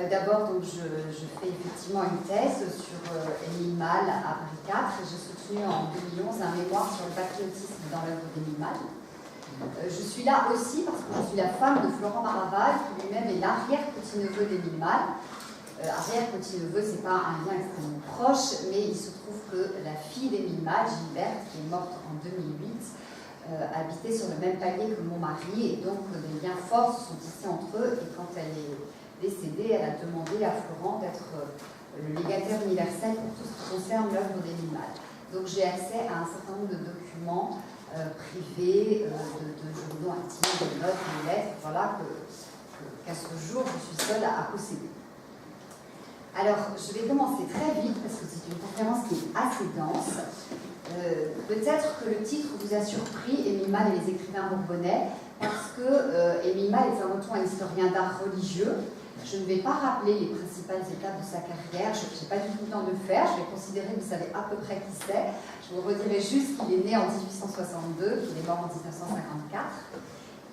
D'abord, je fais effectivement une thèse sur Émile Malle à Paris 4 et j'ai soutenu en 2011 un mémoire sur le patriotisme dans l'œuvre d'Émile Malle. Je suis là aussi parce que je suis la femme de Florent Maravaille, qui lui-même est l'arrière-petit-neveu d'Émile Malle. Arrière-petit-neveu, c'est pas un lien extrêmement proche, mais il se trouve que la fille d'Émile Malle, Gilberte, qui est morte en 2008, habitait sur le même palier que mon mari, et donc des liens forts se sont tissés entre eux, et quand elle est décédée, elle a demandé à Florent d'être le légataire universel pour tout ce qui concerne l'œuvre d'Émile Malle. Donc j'ai accès à un certain nombre de documents privés, de journaux intimes, de notes, de lettres, voilà, qu'à ce jour je suis seule à posséder. Alors, je vais commencer très vite parce que c'est une conférence qui est assez dense. Peut-être que le titre vous a surpris, Émile Malle et les écrivains bourbonnais, parce que Émile Malle est avant tout un historien d'art religieux. Je ne vais pas rappeler les principales étapes de sa carrière, je n'ai pas du tout le temps de le faire, je vais considérer que vous savez à peu près qui c'est. Je vous redirai juste qu'il est né en 1862, qu'il est mort en 1954.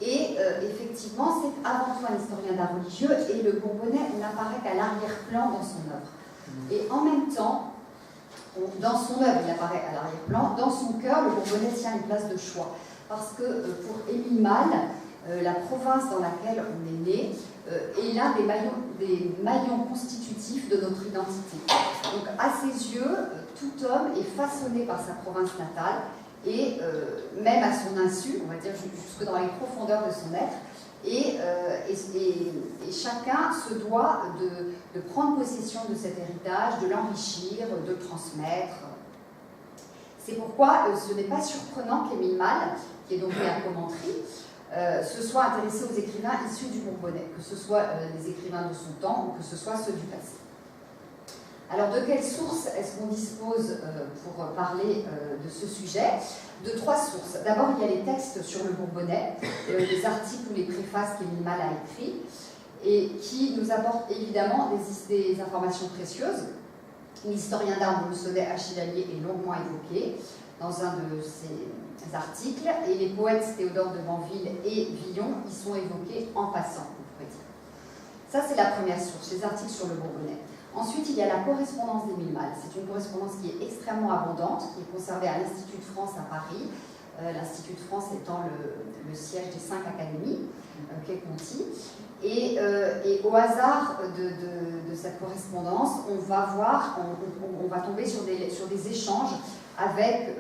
Et effectivement, c'est avant tout un historien d'art religieux, et le Bourbonnais n'apparaît qu'à l'arrière-plan dans son œuvre. Et en même temps, dans son œuvre, il apparaît à l'arrière-plan, dans son cœur, le Bourbonnais tient une place de choix. Parce que pour Émile Malle, la province dans laquelle on est né est l'un des maillons constitutifs de notre identité. Donc à ses yeux, tout homme est façonné par sa province natale, et même à son insu, on va dire jusque dans les profondeurs de son être, et chacun se doit de prendre possession de cet héritage, de l'enrichir, de le transmettre. C'est pourquoi ce n'est pas surprenant qu'Émile Malle, qui est donc né à Commentry, se soit intéressé aux écrivains issus du Bourbonnais, que ce soit les écrivains de son temps ou que ce soit ceux du passé. Alors, de quelles sources est-ce qu'on dispose pour parler de ce sujet? De trois sources. D'abord, il y a les textes sur le Bourbonnais, les articles ou les préfaces qu'Émile Malle a écrits, et qui nous apportent évidemment des informations précieuses. L'historien d'art Montluçonnet Achille-Allier est longuement évoqué dans un de ses articles, et les poètes Théodore de Banville et Villon y sont évoqués en passant, on pourrait dire. Ça, c'est la première source, les articles sur le Bourbonnais. Ensuite, il y a la correspondance d'Émile Malle. C'est une correspondance qui est extrêmement abondante, qui est conservée à l'Institut de France à Paris. L'Institut de France étant le siège des 5 académies, qu'est Conti. Et au hasard de cette correspondance, on va tomber sur des échanges avec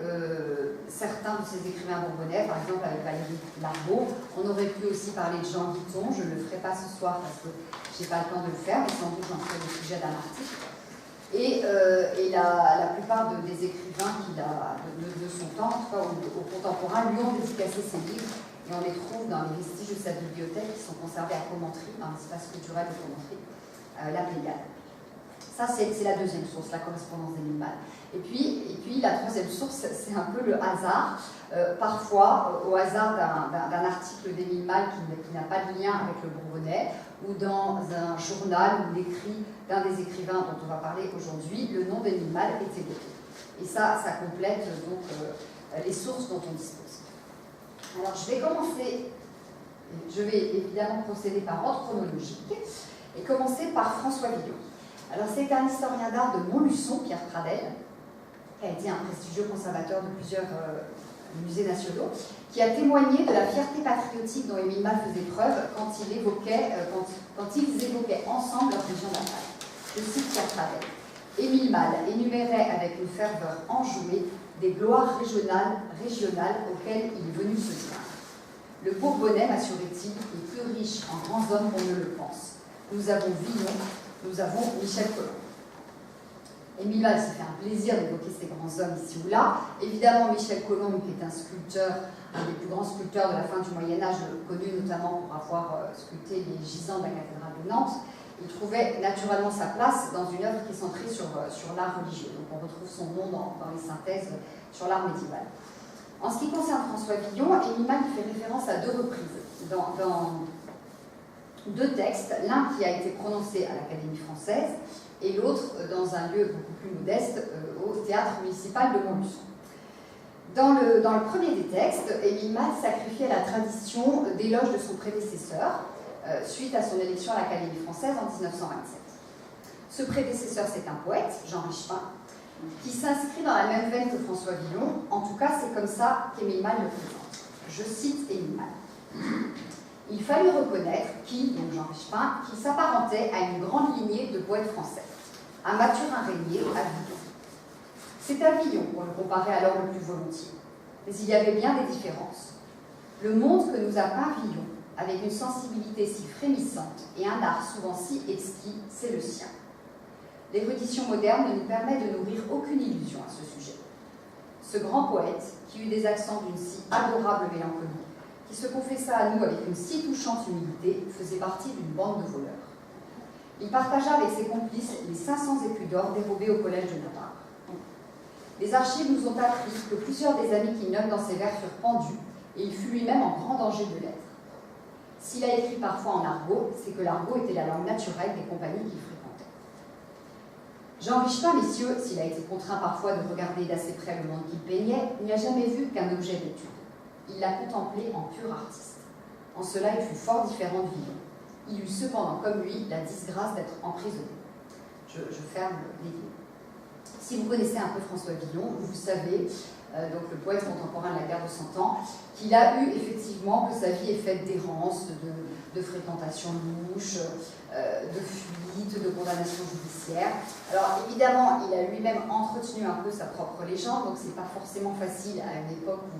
certains de ces écrivains bourbonnais, par exemple avec Valérie Larbaud. On aurait pu aussi parler de Jean Guiton, je ne le ferai pas ce soir parce que je n'ai pas le temps de le faire, mais sans doute j'en ferai le sujet d'un article. Et la plupart des écrivains de son temps, en tout cas aux contemporains, lui ont dédicacé ses livres, et on les trouve dans les vestiges de sa bibliothèque qui sont conservés à Commentry, dans l'espace culturel de Commentry, la Pléiade. Ça, c'est la deuxième source, la correspondance d'Émile Malle. Et puis, la troisième source, c'est un peu le hasard. Parfois, au hasard d'un article d'Émile Malle qui n'a pas de lien avec le Bourbonnais, ou dans un journal ou l'écrit d'un des écrivains dont on va parler aujourd'hui, le nom d'Émile Malle est évoqué. Et ça complète donc les sources dont on dispose. Alors, je vais évidemment procéder par ordre chronologique, et commencer par François Villon. Alors, c'est un historien d'art de Montluçon, Pierre Pradel, qui a été un prestigieux conservateur de plusieurs musées nationaux, qui a témoigné de la fierté patriotique dont Émile Malle faisait preuve quand ils évoquaient ensemble leur région natale. Je cite Pierre Pradel. Émile Malle énumérait avec une ferveur enjouée des gloires régionales auxquelles il est venu se joindre. Le Bourbonnais, m'assurait-il, est plus riche en grands hommes qu'on ne le pense. Nous avons Villon, nous avons Michel Colomb. Émile Malle s'est fait un plaisir d'évoquer ces grands hommes ici ou là. Évidemment, Michel Colomb, qui est un sculpteur, un des plus grands sculpteurs de la fin du Moyen-Âge, connu notamment pour avoir sculpté les gisants de la cathédrale de Nantes, il trouvait naturellement sa place dans une œuvre qui est centrée sur l'art religieux. Donc on retrouve son nom dans les synthèses sur l'art médiéval. En ce qui concerne François Villon, Émile Malle fait référence à deux reprises dans deux textes, l'un qui a été prononcé à l'Académie française et l'autre dans un lieu beaucoup plus modeste, au théâtre municipal de Montluçon. Dans le premier des textes, Émile Malle sacrifie à la tradition d'éloge de son prédécesseur, suite à son élection à l'Académie française en 1927. Ce prédécesseur, c'est un poète, Jean Richepin, qui s'inscrit dans la même veine que François Villon. En tout cas, c'est comme ça qu'Émile Malle le présente. Je cite Émile Malle. Il fallut reconnaître donc Jean Richepin, qu'il s'apparentait à une grande lignée de poètes français, à Mathurin Régnier, à Villon. C'est à Villon qu'on le comparait alors le plus volontiers, mais il y avait bien des différences. Le monde que nous a peint Villon, avec une sensibilité si frémissante et un art souvent si exquis, c'est le sien. L'érudition moderne ne nous permet de nourrir aucune illusion à ce sujet. Ce grand poète, qui eut des accents d'une si adorable mélancolie, qui se confessa à nous avec une si touchante humilité, faisait partie d'une bande de voleurs. Il partagea avec ses complices les 500 écus d'or dérobés au collège de Navarre. Les archives nous ont appris que plusieurs des amis qu'il nomme dans ses vers furent pendus, et il fut lui-même en grand danger de l'être. S'il a écrit parfois en argot, c'est que l'argot était la langue naturelle des compagnies qu'il fréquentait. Jean Richepin, messieurs, s'il a été contraint parfois de regarder d'assez près le monde qu'il peignait, n'y a jamais vu qu'un objet d'étude. Il l'a contemplé en pur artiste. En cela, il fut fort différent de Villon. Il eut cependant, comme lui, la disgrâce d'être emprisonné. Je ferme les guillemets. Si vous connaissez un peu François Villon, vous savez, donc le poète contemporain de la guerre de 100 ans, qu'il a eu effectivement, que sa vie est faite d'errance, de fréquentation louche, de fuite, de condamnation judiciaire. Alors évidemment, il a lui-même entretenu un peu sa propre légende, donc c'est pas forcément facile à une époque où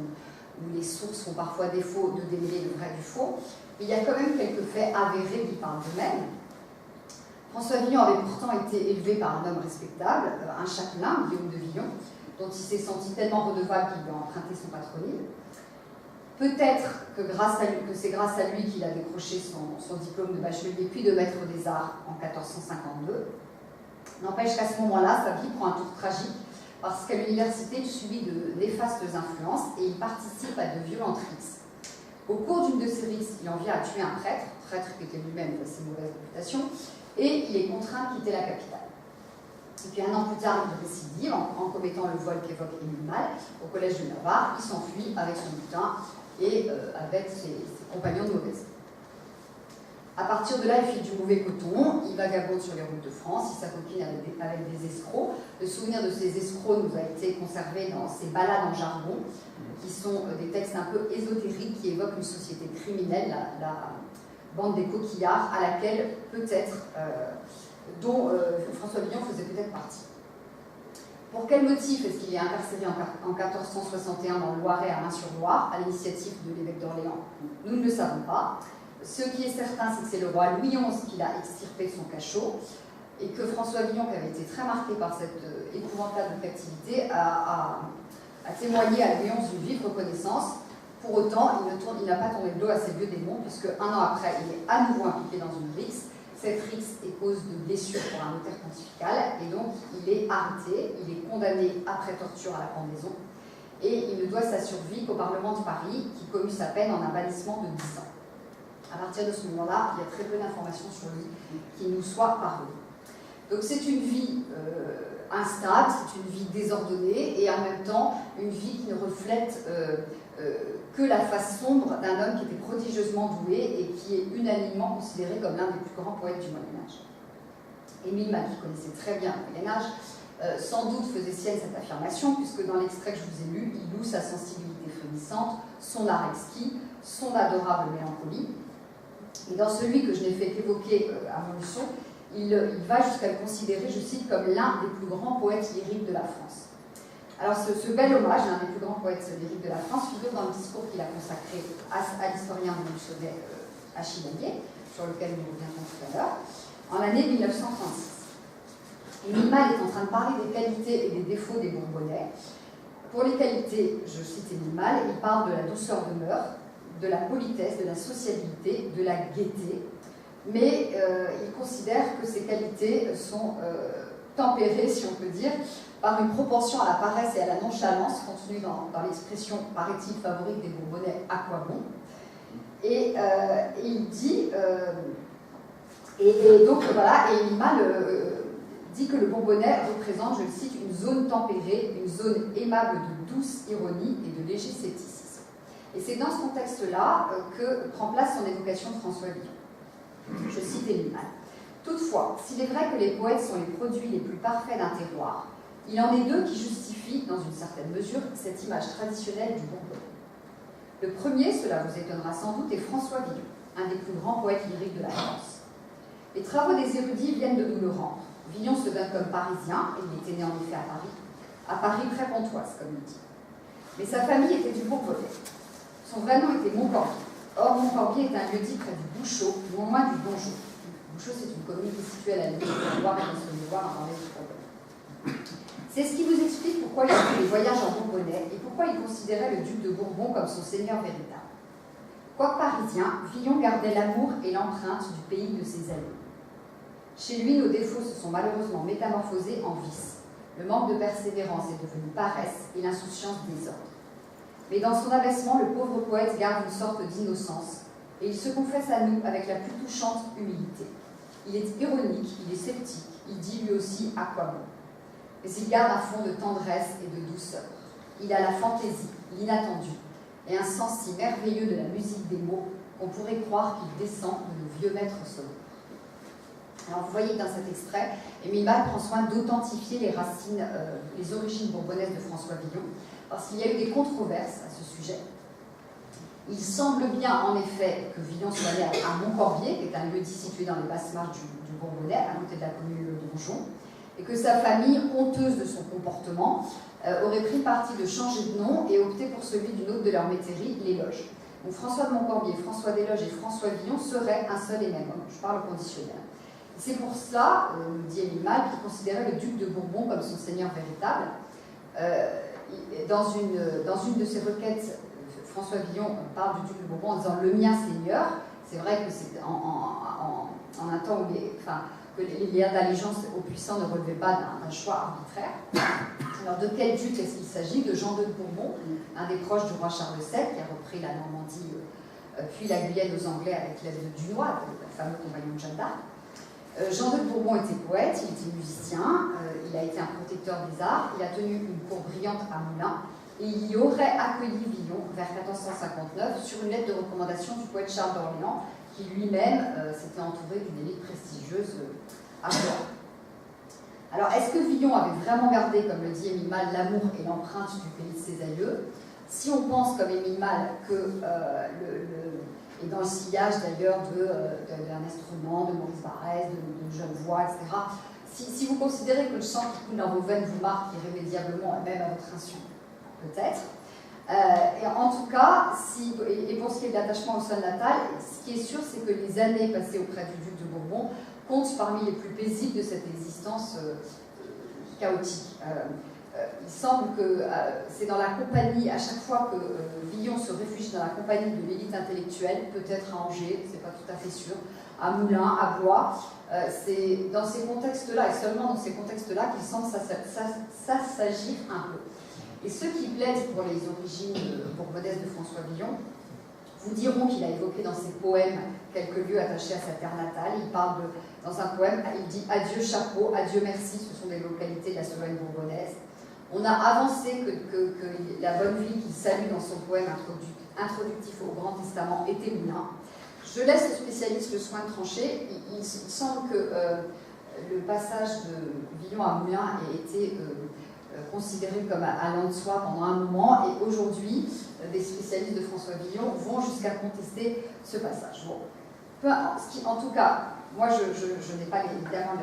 les sources font parfois défaut de démêler le vrai du faux. Mais il y a quand même quelques faits avérés qui parlent d'eux-mêmes. François Villon avait pourtant été élevé par un homme respectable, un châtelain, Guillaume de Villon, dont il s'est senti tellement redevable qu'il lui a emprunté son patronyme. Peut-être que c'est grâce à lui qu'il a décroché son diplôme de bachelier puis de maître des arts en 1452. N'empêche qu'à ce moment-là, sa vie prend un tour tragique parce qu'à l'université, il subit de néfastes influences et il participe à de violentes rixes. Au cours d'une de ces rixes, il en vient à tuer un prêtre qui était lui-même d'assez mauvaise réputation, et il est contraint de quitter la capitale. Et puis un an plus tard, il récidive en commettant le vol qu'évoque Émile Malle au collège de Navarre. Il s'enfuit avec son butin et avec ses compagnons de mauvaise. À partir de là, il file du mauvais coton, il vagabonde sur les routes de France, il s'acoquine avec des escrocs. Le souvenir de ces escrocs nous a été conservé dans ses ballades en jargon, qui sont des textes un peu ésotériques qui évoquent une société criminelle, la bande des coquillards, à laquelle peut-être, dont François Villon faisait peut-être partie. Pour quel motif est-ce qu'il est incarcéré en 1461 dans le Loiret à Main-sur-Loire, à l'initiative de l'évêque d'Orléans? Nous ne le savons pas. Ce qui est certain, c'est que c'est le roi Louis XI qui l'a extirpé de son cachot, et que François Villon, qui avait été très marqué par cette épouvantable captivité, a témoigné à Louis XI d'une vive reconnaissance. Pour autant, il n'a pas tourné le dos à ses vieux démons, puisque un an après, il est à nouveau impliqué dans une rixe. Cette rixe est cause de blessures pour un notaire pontifical, et donc il est arrêté, il est condamné après torture à la pendaison, et il ne doit sa survie qu'au Parlement de Paris, qui commut sa peine en un bannissement de 10 ans. À partir de ce moment-là, il y a très peu d'informations sur lui qui nous soient parvenues. Donc c'est une vie instable, c'est une vie désordonnée, et en même temps une vie qui ne reflète que la face sombre d'un homme qui était prodigieusement doué et qui est unanimement considéré comme l'un des plus grands poètes du Moyen-Âge. Émile Malle, qui connaissait très bien le Moyen-Âge, sans doute faisait sienne cette affirmation, puisque dans l'extrait que je vous ai lu, il loue sa sensibilité frémissante, son art exquis, son adorable mélancolie. Et dans celui que je n'ai fait qu'évoquer à Montluçon, il va jusqu'à le considérer, je cite, comme l'un des plus grands poètes lyriques de la France. Alors ce bel hommage, l'un des plus grands poètes lyriques de la France, figure dans le discours qu'il a consacré à l'historien de Montluçonnet, Achille Amier, sur lequel nous reviendrons tout à l'heure, en l'année 1936. Émile Malle est en train de parler des qualités et des défauts des Bourbonnais. Pour les qualités, je cite Émile Malle, il parle de la douceur de mœurs, de la politesse, de la sociabilité, de la gaieté, mais il considère que ces qualités sont tempérées, si on peut dire, par une propension à la paresse et à la nonchalance contenue dans l'expression, paraît-il, favorite des Bourbonnais, à quoi bon. Et il dit, et donc voilà, et Émile Malle dit que le Bourbonnais représente, je le cite, une zone tempérée, une zone aimable de douce ironie et de léger scepticisme. Et c'est dans ce contexte-là que prend place son évocation de François Villon. Je cite Émile Malle. Toutefois, s'il est vrai que les poètes sont les produits les plus parfaits d'un terroir, il en est deux qui justifient, dans une certaine mesure, cette image traditionnelle du Bourbonnais. Le premier, cela vous étonnera sans doute, est François Villon, un des plus grands poètes lyriques de la France. Les travaux des érudits viennent de nous le rendre. Villon se donne comme parisien, et il était né en effet à Paris très pontoise, comme il dit. Mais sa famille était du Bourbonnais. Son vrai nom était Montcorbier. Or, Montcorbier est un lieu-dit près du Bouchot, non loin du Donjon. Bouchot, c'est une commune qui est située à la limite de Loire et de Saône-et-Loire, dans l'est du Bourbonnais. C'est ce qui vous explique pourquoi il a fait des voyages en Bourbonnais et pourquoi il considérait le duc de Bourbon comme son seigneur véritable. Quoique parisien, Villon gardait l'amour et l'empreinte du pays de ses aïeux. Chez lui, nos défauts se sont malheureusement métamorphosés en vices. Le manque de persévérance est devenu paresse et l'insouciance désordre. Mais dans son abaissement, le pauvre poète garde une sorte d'innocence et il se confesse à nous avec la plus touchante humilité. Il est ironique, il est sceptique, il dit lui aussi à quoi bon. Mais il garde un fond de tendresse et de douceur. Il a la fantaisie, l'inattendu, et un sens si merveilleux de la musique des mots qu'on pourrait croire qu'il descend de nos vieux maîtres sonores. Alors vous voyez que dans cet extrait, Émile Malle prend soin d'authentifier les racines, les origines bourbonnaises de François Villon, parce qu'il y a eu des controverses à ce sujet. Il semble bien, en effet, que Villon soit né à Montcorbier, qui est un lieu-dit situé dans les basses marches du Bourbonnais, à côté de la commune de Donjon, et que sa famille, honteuse de son comportement, aurait pris parti de changer de nom et opté pour celui d'une autre de leur métairie, les Loges. Donc François de Montcorbier, François des Loges et François Villon seraient un seul et même homme. Je parle au conditionnel. C'est pour cela, nous dit Émile Malle, qu'il considérait le duc de Bourbon comme son seigneur véritable. Dans une de ses requêtes, François Villon parle du duc de Bourbon en disant « le mien seigneur ». C'est vrai que c'est en un temps où les liens d'allégeance aux puissants ne relevaient pas d'un choix arbitraire. Alors de quel duc est-ce qu'il s'agit? De Jean II de Bourbon, un des proches du roi Charles VII, qui a repris la Normandie puis la Guyenne aux Anglais avec l'aide de Dunois, le fameux compagnon de Jeanne d'Arc. Jean II de Bourbon était poète, il était musicien, il a été un protecteur des arts, il a tenu une cour brillante à Moulins, et il y aurait accueilli Villon vers 1459 sur une lettre de recommandation du poète Charles d'Orléans, qui lui-même s'était entouré d'une élite prestigieuse à Rouen. Alors, est-ce que Villon avait vraiment gardé, comme le dit Émile Malle, l'amour et l'empreinte du pays de ses aïeux? Si on pense, comme Émile Malle, que et dans le sillage d'ailleurs d'Ernest Renan, de Maurice Barrès, de Genevoix, etc., si vous considérez que le sang qui coule dans vos veines vous marque irrémédiablement, même à votre insu, peut-être. Et en tout cas, et pour ce qui est de l'attachement au sol natal, ce qui est sûr, c'est que les années passées auprès du duc de Bourbon comptent parmi les plus paisibles de cette existence chaotique. Il semble que c'est dans la compagnie, à chaque fois que Villon se réfugie dans la compagnie de l'élite intellectuelle, peut-être à Angers, c'est pas tout à fait sûr, à Moulins, à Blois, c'est dans ces contextes-là, et seulement dans ces contextes-là, qu'il semble s'agir un peu. Et ceux qui plaident pour les origines bourbonnaises de François Villon vous diront qu'il a évoqué dans ses poèmes quelques lieux attachés à sa terre natale. Il parle dans un poème, il dit « Adieu chapeau, adieu merci », ce sont des localités de la Sologne bourbonnaise. On a avancé que la bonne ville qu'il salue dans son poème introductif au Grand Testament était Moulins. Je laisse aux spécialistes le soin de trancher. Il semble que le passage de Villon à Moulins ait été considéré comme allant de soi pendant un moment, et aujourd'hui, des spécialistes de François Villon vont jusqu'à contester ce passage. Bon. En tout cas, moi je n'ai pas évidemment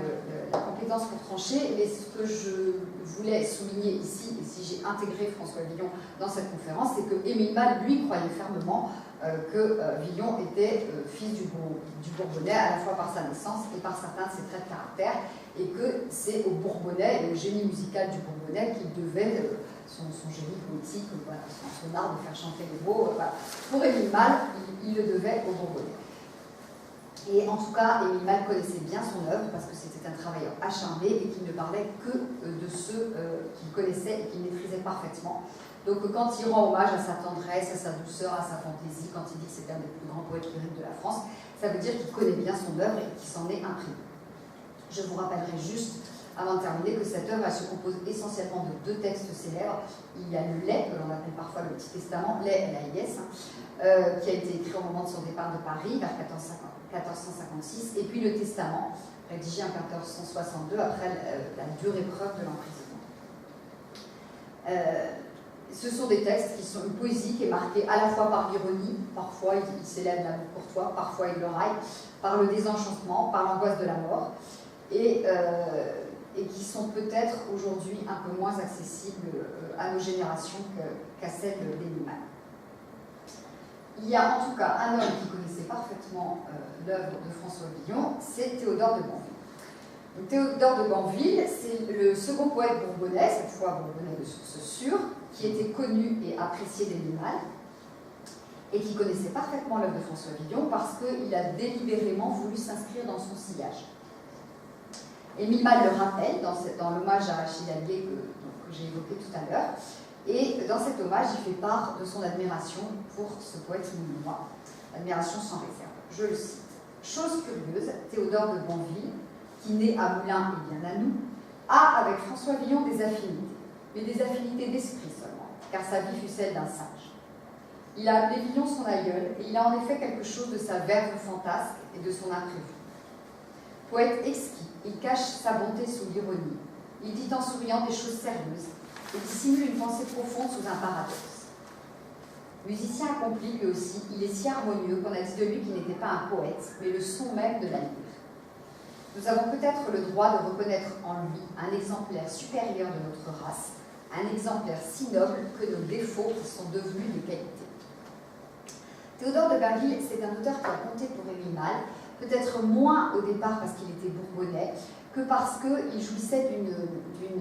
la compétence pour trancher, mais ce que je voulais souligner ici, et si j'ai intégré François Villon dans cette conférence, c'est que Émile Malle, lui, croyait fermement que Villon était fils du Bourbonnais, à la fois par sa naissance et par certains de ses traits de caractère, et que c'est au Bourbonnais et au génie musical du Bourbonnais qu'il devait son génie poétique, son art de faire chanter les mots. Pour Émile Malle, il le devait au Bourbonnais. Et en tout cas, Émile Malle connaissait bien son œuvre parce que c'était un travailleur acharné et qu'il ne parlait que de ceux qu'il connaissait et qu'il maîtrisait parfaitement. Donc quand il rend hommage à sa tendresse, à sa douceur, à sa fantaisie, quand il dit que c'est un des plus grands poètes lyriques de la France, ça veut dire qu'il connaît bien son œuvre et qu'il s'en est imprimé. Je vous rappellerai juste avant de terminer, que cette œuvre se compose essentiellement de 2 textes célèbres. Il y a le Lait, que l'on appelle parfois le Petit Testament, Lait L-A-I-S, qui a été écrit au moment de son départ de Paris, vers 1456, et puis le Testament, rédigé en 1462, après la dure épreuve de l'emprisonnement. Ce sont des textes qui sont une poésie qui est marquée à la fois par l'ironie, parfois il célèbre l'amour courtois, parfois il le raille, par le désenchantement, par l'angoisse de la mort, et qui sont peut-être aujourd'hui un peu moins accessibles à nos générations qu'à celles d'Émile Malle. Il y a en tout cas un homme qui connaissait parfaitement l'œuvre de François Villon, c'est Théodore de Banville. Donc, Théodore de Banville, c'est le second poète bourbonnais, cette fois bourbonnais de source sûre, qui était connu et apprécié d'Émile Malle, et qui connaissait parfaitement l'œuvre de François Villon parce qu'il a délibérément voulu s'inscrire dans son sillage. Émile Malle le rappelle dans l'hommage à Achille Allier que j'ai évoqué tout à l'heure, et dans cet hommage, il fait part de son admiration pour ce poète mounois, admiration sans réserve. Je le cite. « Chose curieuse, Théodore de Banville, qui naît à Moulins et bien à nous, a avec François Villon des affinités, mais des affinités d'esprit seulement, car sa vie fut celle d'un sage. Il a appelé Villon son aïeul, et il a en effet quelque chose de sa verve fantasque et de son imprévu. Poète exquis, il cache sa bonté sous l'ironie, il dit en souriant des choses sérieuses, et dissimule une pensée profonde sous un paradoxe. Musicien accompli lui aussi, il est si harmonieux qu'on a dit de lui qu'il n'était pas un poète, mais le son même de la lyre. Nous avons peut-être le droit de reconnaître en lui un exemplaire supérieur de notre race, un exemplaire si noble que nos défauts sont devenus des qualités. » Théodore de Banville, c'est un auteur qui a compté pour Émile Malle, peut-être moins au départ parce qu'il était bourbonnais, que parce qu'il jouissait d'une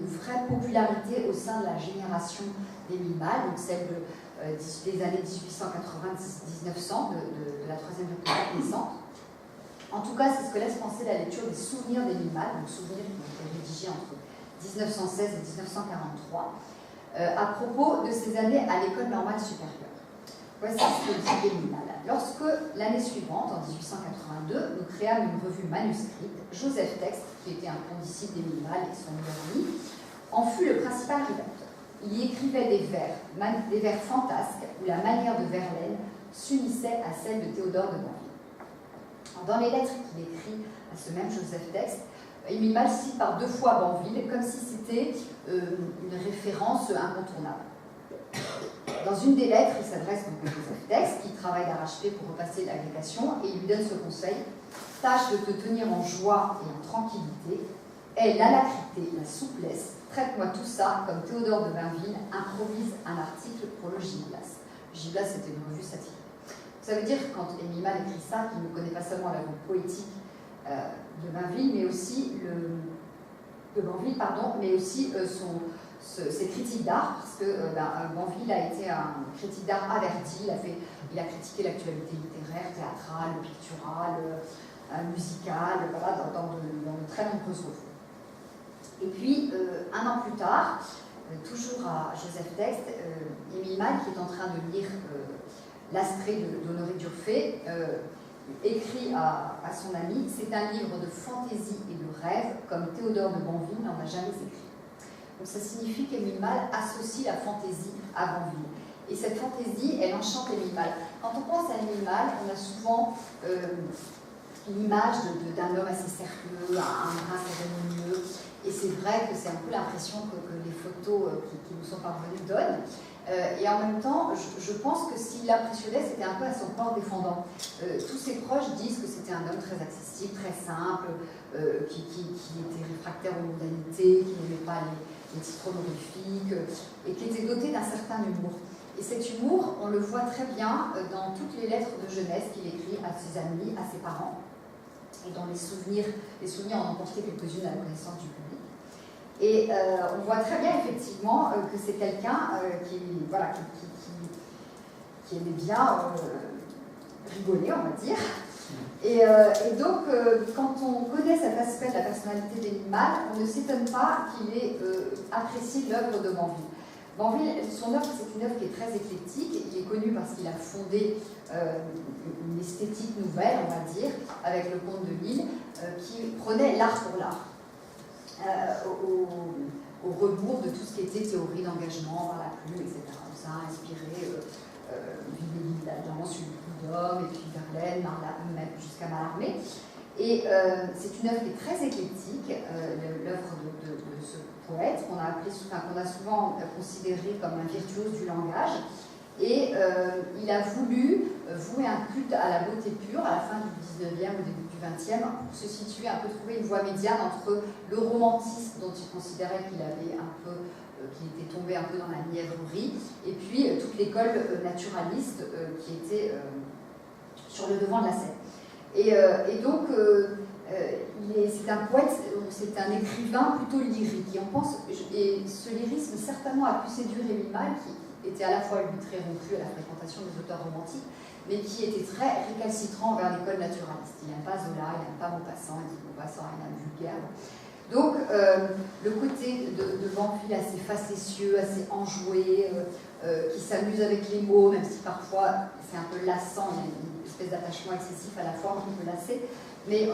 vraie popularité au sein de la génération d'Émile Malle, donc celle des années 1890-1900, de la Troisième République naissante. En tout cas, c'est ce que laisse penser la lecture des souvenirs d'Émile Malle, donc souvenirs qui ont été rédigés entre 1916 et 1943, à propos de ses années à l'école normale supérieure. Voici ce que dit Émile Malle. Lorsque, l'année suivante, en 1882, nous créâmes une revue manuscrite, Joseph Texte, qui était un condisciple d'Émile Malle et son meilleur ami, en fut le principal rédacteur. Il y écrivait des vers fantasques, où la manière de Verlaine s'unissait à celle de Théodore de Banville. Dans les lettres qu'il écrit à ce même Joseph Texte, Émile Malle cite par 2 fois Banville, comme si c'était une référence incontournable. Dans une des lettres, il s'adresse donc à Joseph Texte, qui travaille d'arrache-pied pour repasser l'agrégation, et il lui donne ce conseil: tâche de te tenir en joie et en tranquillité, aie l'alacrité, la souplesse, traite-moi tout ça comme Théodore de Banville improvise un article pour le Gilblas. Gilblas, c'était une revue satirique. Ça veut dire, quand Émile Malle écrit ça, qu'il ne connaît pas seulement l'œuvre poétique de Banville, mais aussi ses critiques d'art, parce que Banville a été un critique d'art averti, il a critiqué l'actualité littéraire, théâtrale, picturale, musicale, voilà, dans de très nombreuses revues. Et puis, 1 an plus tard, toujours à Joseph Texte, Émile Malle, qui est en train de lire L'Astrée d'Honoré d'Urfé, écrit à son ami: c'est un livre de fantaisie et de rêve, comme Théodore de Banville n'en a jamais écrit. Donc ça signifie qu'Émile Malle associe la fantaisie à Banville. Et cette fantaisie, elle enchante Émile Malle. Quand on pense à Émile Malle, on a souvent l'image d'un homme assez sérieux, un brin cérémonieux. Et c'est vrai que c'est un peu l'impression que les photos qui nous sont parvenues donnent. Et en même temps, je pense que s'il l'impressionnait, c'était un peu à son corps défendant. Tous ses proches disent que c'était un homme très accessible, très simple, qui était réfractaire aux mondanités, qui n'aimait pas les titres honorifiques, et qui était doté d'un certain humour. Et cet humour, on le voit très bien dans toutes les lettres de jeunesse qu'il écrit à ses amis, à ses parents, et dans les souvenirs en ont porté quelques-unes à la connaissance du public. Et on voit très bien effectivement que c'est quelqu'un qui aimait bien rigoler, on va dire. Et donc, quand on connaît cet aspect de la personnalité d'Émile Malle, on ne s'étonne pas qu'il ait apprécié l'œuvre de Banville. Banville, son œuvre, c'est une œuvre qui est très éclectique. Il est connu parce qu'il a fondé une esthétique nouvelle, on va dire, avec le Comte de Lille, qui prenait l'art pour l'art. au rebours de tout ce qui était théorie d'engagement par la plume, etc. Donc ça a inspiré évidemment celui du coup d'homme, et puis Verlaine, même jusqu'à Mallarmé. Et c'est une œuvre qui est très éclectique, l'œuvre de ce poète, qu'on a souvent considéré comme un virtuose du langage. Et il a voulu vouer un culte à la beauté pure à la fin du 19e au début du 20e, pour se situer un peu, trouver une voie médiane entre le romantisme dont il considérait qu'il avait un peu, qu'il était tombé un peu dans la mièvrerie, et puis toute l'école naturaliste qui était sur le devant de la scène. Et donc, c'est un poète, c'est un écrivain plutôt lyrique. Et on pense, et ce lyrisme certainement a pu séduire Émile Malle, qui était à la fois lui très rompu à la fréquentation des auteurs romantiques, mais qui était très récalcitrant vers l'école naturaliste. Il n'aime pas Zola, il n'aime pas Maupassant, il dit Maupassant est un vulgaire. Donc, le côté de Banville assez facétieux, assez enjoué, qui s'amuse avec les mots, même si parfois c'est un peu lassant, il y a une espèce d'attachement excessif à la forme qui peut lasser. Mais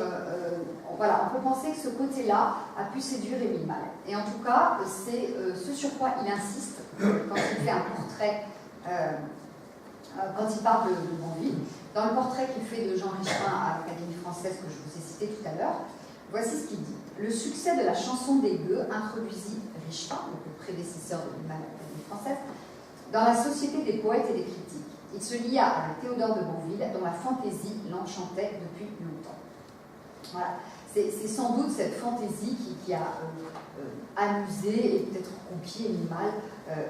voilà, on peut penser que ce côté-là a pu séduire Émile Malle. Et en tout cas, c'est ce sur quoi il insiste quand il fait un portrait, quand il parle de Banville. Dans le portrait qu'il fait de Jean Richepin à l'Académie française, que je vous ai cité tout à l'heure, voici ce qu'il dit. Le succès de la chanson des gueux introduisit Richepin, donc le prédécesseur de l'Académie française, dans la société des poètes et des critiques. Il se lia avec Théodore de Banville, dont la fantaisie l'enchantait depuis longtemps. Voilà. C'est sans doute cette fantaisie qui a amusé et peut-être conquis Émile Malle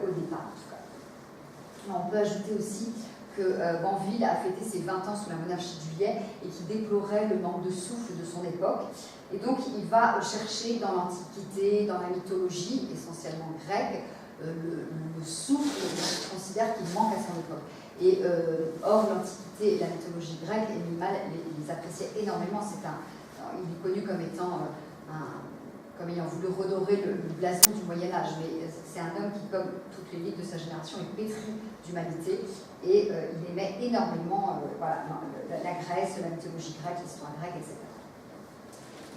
au départ. En tout cas. On peut ajouter aussi que Banville a fêté ses 20 ans sous la monarchie de Juillet et qui déplorait le manque de souffle de son époque. Et donc il va chercher dans l'Antiquité, dans la mythologie, essentiellement grecque, le souffle qu'il considère qu'il manque à son époque. Et or, l'Antiquité et la mythologie grecque, Émile Malle les appréciait énormément. Il est connu comme étant comme ayant voulu redorer le blason du Moyen-Âge, mais c'est un homme qui, comme toutes les élites de sa génération, est pétri d'humanité et il aimait énormément voilà, la Grèce, la mythologie grecque, l'histoire grecque, etc.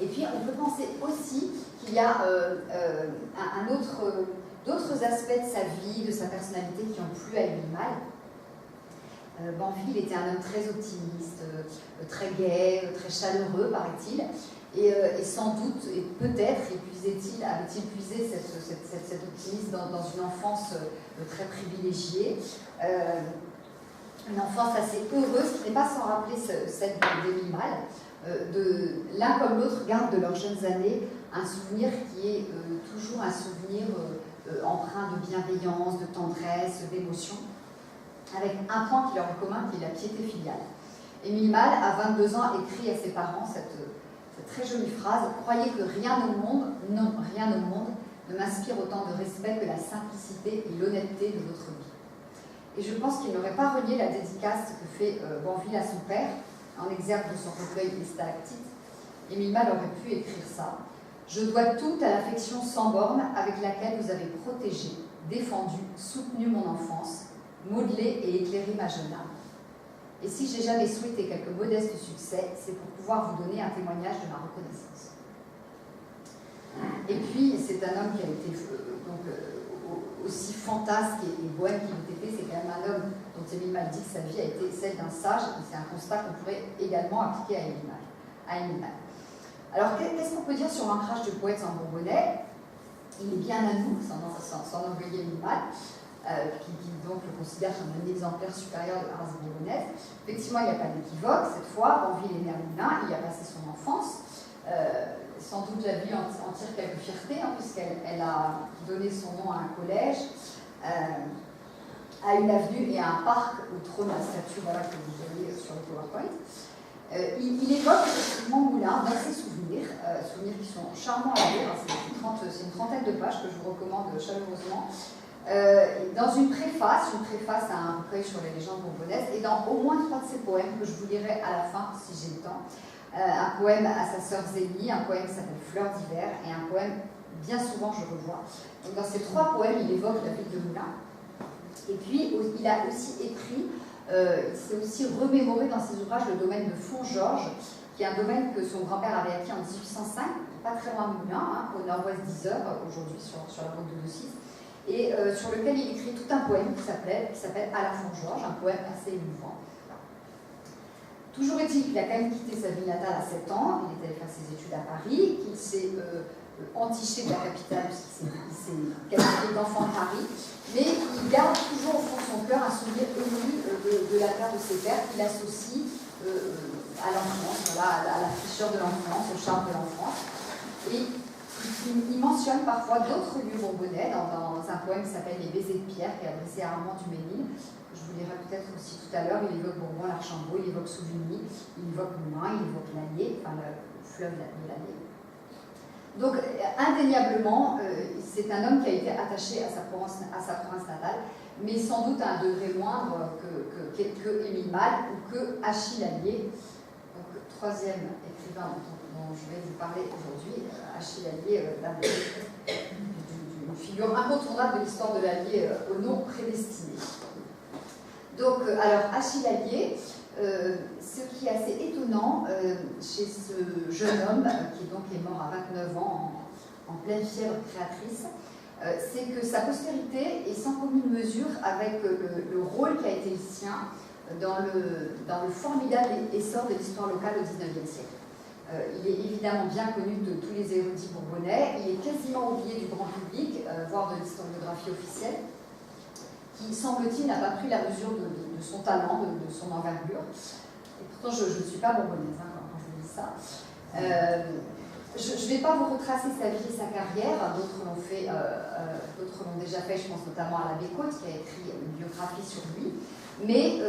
Et puis, on peut penser aussi qu'il y a d'autres aspects de sa vie, de sa personnalité qui ont plu à Émile Malle. Banville était un homme très optimiste, très gai, très chaleureux, paraît-il, et sans doute, et peut-être, avait-il puisé cet optimisme dans une enfance très privilégiée, une enfance assez heureuse, qui n'est pas sans rappeler celle d'Émile Malle. L'un comme l'autre gardent de leurs jeunes années un souvenir qui est toujours un souvenir empreint de bienveillance, de tendresse, d'émotion, avec un point qui leur est commun, qui est la piété filiale. Émile Malle, à 22 ans, écrit à ses parents cette très jolie phrase « Croyez que rien au monde, non, rien au monde, ne m'inspire autant de respect que la simplicité et l'honnêteté de votre vie. » Et je pense qu'il n'aurait pas renié la dédicace que fait Banville à son père, en exergue de son recueil Les Stalactites. Émile Malle aurait pu écrire ça. « Je dois tout à l'affection sans borne avec laquelle vous avez protégé, défendu, soutenu mon enfance, modelé et éclairé ma jeune âme. Et si j'ai jamais souhaité quelque modeste succès, c'est pour pouvoir vous donner un témoignage de ma reconnaissance. » Et puis, c'est un homme qui a été aussi fantasque et bohème qu'il était, c'est quand même un homme dont Émile Malle dit que sa vie a été celle d'un sage, et c'est un constat qu'on pourrait également appliquer à Émile Malle. Alors, qu'est-ce qu'on peut dire sur l'ancrage du poète en Bourbonnais? Il est bien à nous, sans envoyer Émile Malle, qui donc le considère comme un exemplaire supérieur de la race bourbonnaise. Effectivement, il n'y a pas d'équivoque. Cette fois, Banville est né à Moulins, il y a passé son enfance. Sans doute la vie en tire quelque fierté, hein, puisqu'elle a donné son nom à un collège, à une avenue et à un parc où trône la statue voilà, que vous voyez sur le PowerPoint. Il évoque effectivement Moulins dans ses souvenirs, souvenirs qui sont charmants à lire. C'est une trentaine de pages que je vous recommande chaleureusement. Dans une préface à un recueil sur les légendes bourbonnaises, et dans au moins 3 de ses poèmes que je vous lirai à la fin si j'ai le temps. Un poème à sa sœur Zélie, un poème qui s'appelle Fleurs d'hiver, et un poème bien souvent je revois. Donc dans ces 3 poèmes, il évoque la ville de Moulins. Et puis il a aussi écrit, il s'est aussi remémoré dans ses ouvrages le domaine de Fontgeorges, qui est un domaine que son grand-père avait acquis en 1805, pas très loin de Moulins, hein, au nord-ouest d'Yzeure, aujourd'hui sur la route de Daucis, et sur lequel il écrit tout un poème qui s'appelle À la Fongeorge, un poème assez émouvant. Toujours est-il qu'il a quand même quitté sa ville natale à 7 ans, il est allé faire ses études à Paris, qu'il s'est entiché de la capitale puisqu'il s'est qualifié d'enfant de Paris, mais il garde toujours au fond de son cœur un souvenir ému de la terre de ses pères qu'il associe à l'enfance, voilà, à la fraîcheur de l'enfance, au charme de l'enfance. Et il mentionne parfois d'autres lieux bourbonnais dans un poème qui s'appelle Les baisers de Pierre, qui est adressé à Armand du Mesnil. Je vous lirai peut-être aussi tout à l'heure. Il évoque Bourbon, l'Archambault, il évoque Souvigny, il évoque Moulins, il évoque l'Allier, enfin le fleuve de l'Allier. Donc, indéniablement, c'est un homme qui a été attaché à sa province natale, mais sans doute à un degré moindre que Émile Malle ou que Achille Allier, donc troisième écrivain dont je vais vous parler aujourd'hui, Achille Allier, d'une figure incontournable de l'histoire de l'Allier au nom prédestiné. Donc, alors, Achille Allier, ce qui est assez étonnant chez ce jeune homme, qui donc est mort à 29 ans en pleine fièvre créatrice, c'est que sa postérité est sans commune mesure avec le rôle qui a été le sien dans le formidable essor de l'histoire locale au XIXe siècle. Il est évidemment bien connu de tous les érudits bourbonnais, il est quasiment oublié du grand public, voire de l'historiographie officielle, qui, semble-t-il, n'a pas pris la mesure de son talent, de son envergure. Et pourtant, je ne suis pas bourbonnaise quand je vous dis ça. Je ne vais pas vous retracer sa vie et sa carrière, d'autres l'ont déjà fait, je pense notamment à l'abbé Côte, qui a écrit une biographie sur lui, mais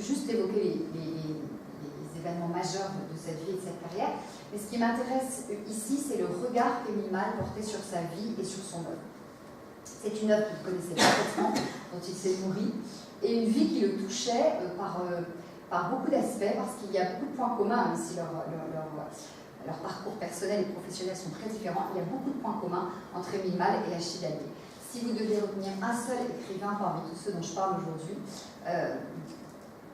juste évoquer les événements majeurs de cette vie et de cette carrière. Mais ce qui m'intéresse ici, c'est le regard qu'Émile Malle portait sur sa vie et sur son œuvre. C'est une œuvre qu'il connaissait parfaitement, dont il s'est nourri, et une vie qui le touchait par beaucoup d'aspects, parce qu'il y a beaucoup de points communs, même si leur parcours personnel et professionnel sont très différents, il y a beaucoup de points communs entre Émile Malle et Achille Allier. Si vous deviez retenir un seul écrivain parmi tous ceux dont je parle aujourd'hui,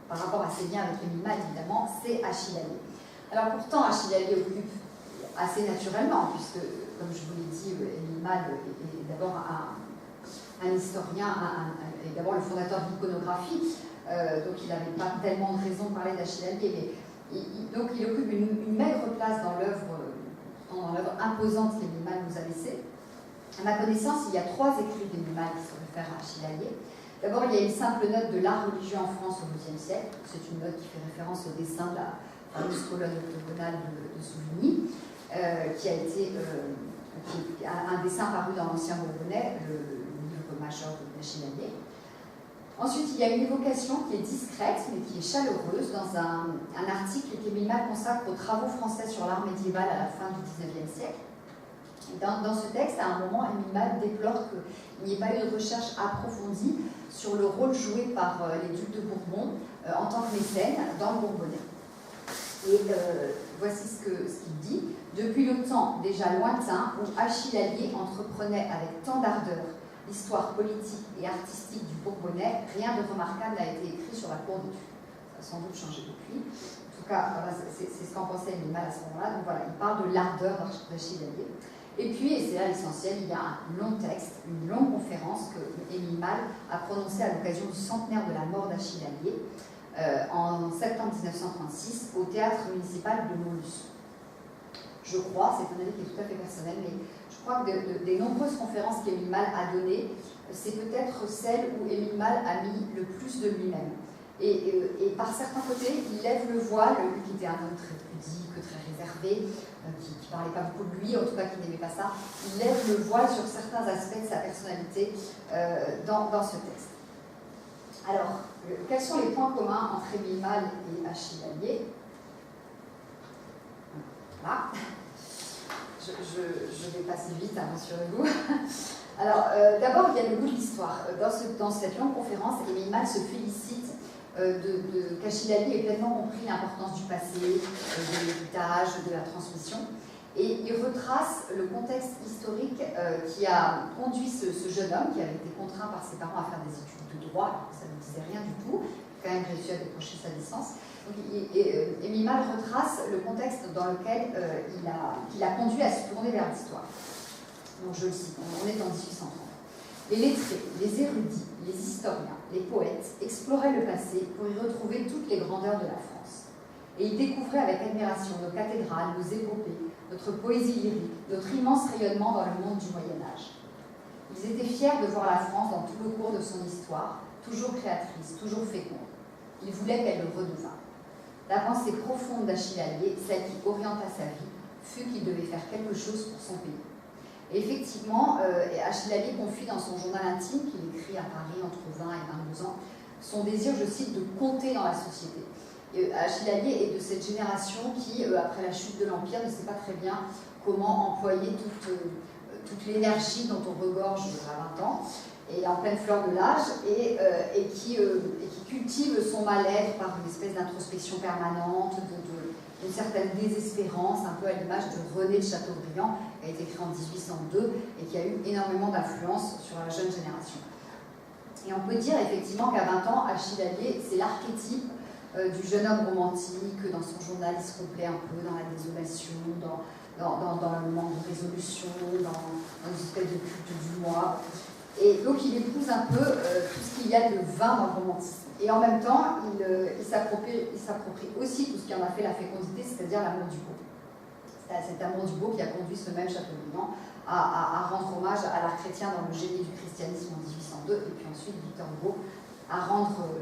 par rapport à ses liens avec Émile Malle, évidemment, c'est Achille Allier. Alors pourtant, Achille Allier occupe assez naturellement, puisque, comme je vous l'ai dit, Émile Malle est d'abord un historien, et d'abord le fondateur de l'iconographie, donc il n'avait pas tellement de raison de parler d'Achille Allier, mais donc il occupe une maigre place dans l'œuvre imposante qu'Émile Malle nous a laissée. À ma connaissance, il y a 3 écrits d'Émile Malle qui se réfèrent à Achille Allier. D'abord, il y a une simple note de l'art religieux en France au XIIe siècle. C'est une note qui fait référence au dessin de la fameuse colonne octogonale de Souvigny, qui a été un dessin paru dans l'Ancien Bourbonnais, le livre majeur d'Achille Allier. Ensuite, il y a une évocation qui est discrète, mais qui est chaleureuse, dans un article qu'Émile Malle consacre aux travaux français sur l'art médiéval à la fin du XIXe siècle. Et dans ce texte, à un moment, Émile Malle déplore qu'il n'y ait pas eu de recherche approfondie sur le rôle joué par les ducs de Bourbon en tant que mécènes dans le Bourbonnais. Et voici ce qu'il dit. Depuis le temps déjà lointain où Achille Allier entreprenait avec tant d'ardeur l'histoire politique et artistique du Bourbonnais, rien de remarquable n'a été écrit sur la cour des ducs. Ça a sans doute changé depuis. En tout cas, voilà, c'est ce qu'en pensait Émile Malle à ce moment-là. Donc voilà, il parle de l'ardeur d'Achille Allier. Et puis, et c'est là l'essentiel, il y a un long texte, une longue conférence que Émile Malle a prononcée à l'occasion du centenaire de la mort d'Achille Allier en septembre 1936 au théâtre municipal de Montluçon. Je crois, c'est un avis qui est tout à fait personnel, mais je crois que des nombreuses conférences qu'Émile Malle a données, c'est peut-être celle où Émile Malle a mis le plus de lui-même. Et par certains côtés, il lève le voile, lui qui était un homme très pudique, très réservé, qui ne parlait pas beaucoup de lui, en tout cas qui n'aimait pas ça, il lève le voile sur certains aspects de sa personnalité dans ce texte. Alors, quels sont les points communs entre Émile Malle et Achille Allier? Voilà. Je vais passer vite, rassurez-vous. Alors, d'abord, il y a le goût de l'histoire. Dans cette longue conférence, Émile Malle se félicite qu'Achille Allier ait pleinement compris l'importance du passé, de l'héritage, de la transmission. Et il retrace le contexte historique qui a conduit ce jeune homme, qui avait été contraint par ses parents à faire des études de droit, alors que ça ne disait rien du tout, quand même réussi à décrocher sa licence. Émile Malle retrace le contexte dans lequel il a conduit à se tourner vers l'histoire. Donc je le cite, on est en 1830. Les lettrés, les érudits, les historiens, les poètes exploraient le passé pour y retrouver toutes les grandeurs de la France. Et ils découvraient avec admiration nos cathédrales, nos épopées, notre poésie lyrique, notre immense rayonnement dans le monde du Moyen-Âge. Ils étaient fiers de voir la France dans tout le cours de son histoire, toujours créatrice, toujours féconde. Ils voulaient qu'elle le redevînt. La pensée profonde d'Achille Allier, celle qui orienta sa vie, fut qu'il devait faire quelque chose pour son pays. Et effectivement, Achille Allier confie dans son journal intime, qu'il écrit à Paris entre 20 et 22 ans, son désir, je cite, de compter dans la société. Achille Allier est de cette génération qui, après la chute de l'Empire, ne sait pas très bien comment employer toute l'énergie dont on regorge à 20 ans, et en pleine fleur de l'âge, et qui cultive son mal-être par une espèce d'introspection permanente, d'une certaine désespérance, un peu à l'image de René de Chateaubriand, qui a été écrit en 1802 et qui a eu énormément d'influence sur la jeune génération. Et on peut dire effectivement qu'à 20 ans, Achille Allier, c'est l'archétype du jeune homme romantique. Dans son journal, il se complaît un peu dans la désolation, dans le manque de résolution, dans une espèce de culte du moi. Et donc il épouse un peu tout ce qu'il y a de vain dans le romantisme. Et en même temps, il s'approprie aussi tout ce qui en a fait la fécondité, c'est-à-dire l'amour du beau. C'est cet amour du beau qui a conduit ce même Chateaubriand à rendre hommage à l'art chrétien dans le génie du christianisme en 1802, et puis ensuite Victor Hugo à rendre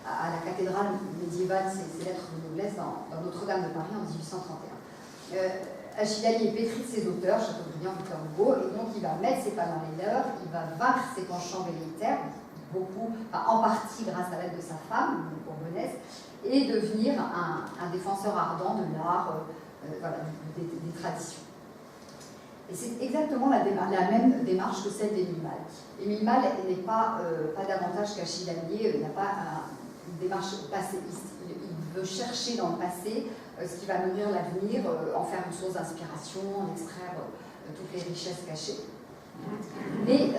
à la cathédrale médiévale ses lettres de noblesse dans Notre-Dame de Paris en 1831. Achille Allier est pétri de ses auteurs, Chateaubriand, Victor Hugo, et donc il va mettre ses pas dans les leurs, il va vaincre ses penchants velléitaires, en partie grâce à l'aide de sa femme, une Bourbonnaise, et devenir un défenseur ardent de l'art, des traditions. Et c'est exactement la même démarche que celle d'Émile Malle. Émile Malle n'est pas davantage qu'Achille Allier, il n'a pas une démarche passéiste. Il veut chercher dans le passé ce qui va nourrir l'avenir, en faire une source d'inspiration, en extraire toutes les richesses cachées. Mais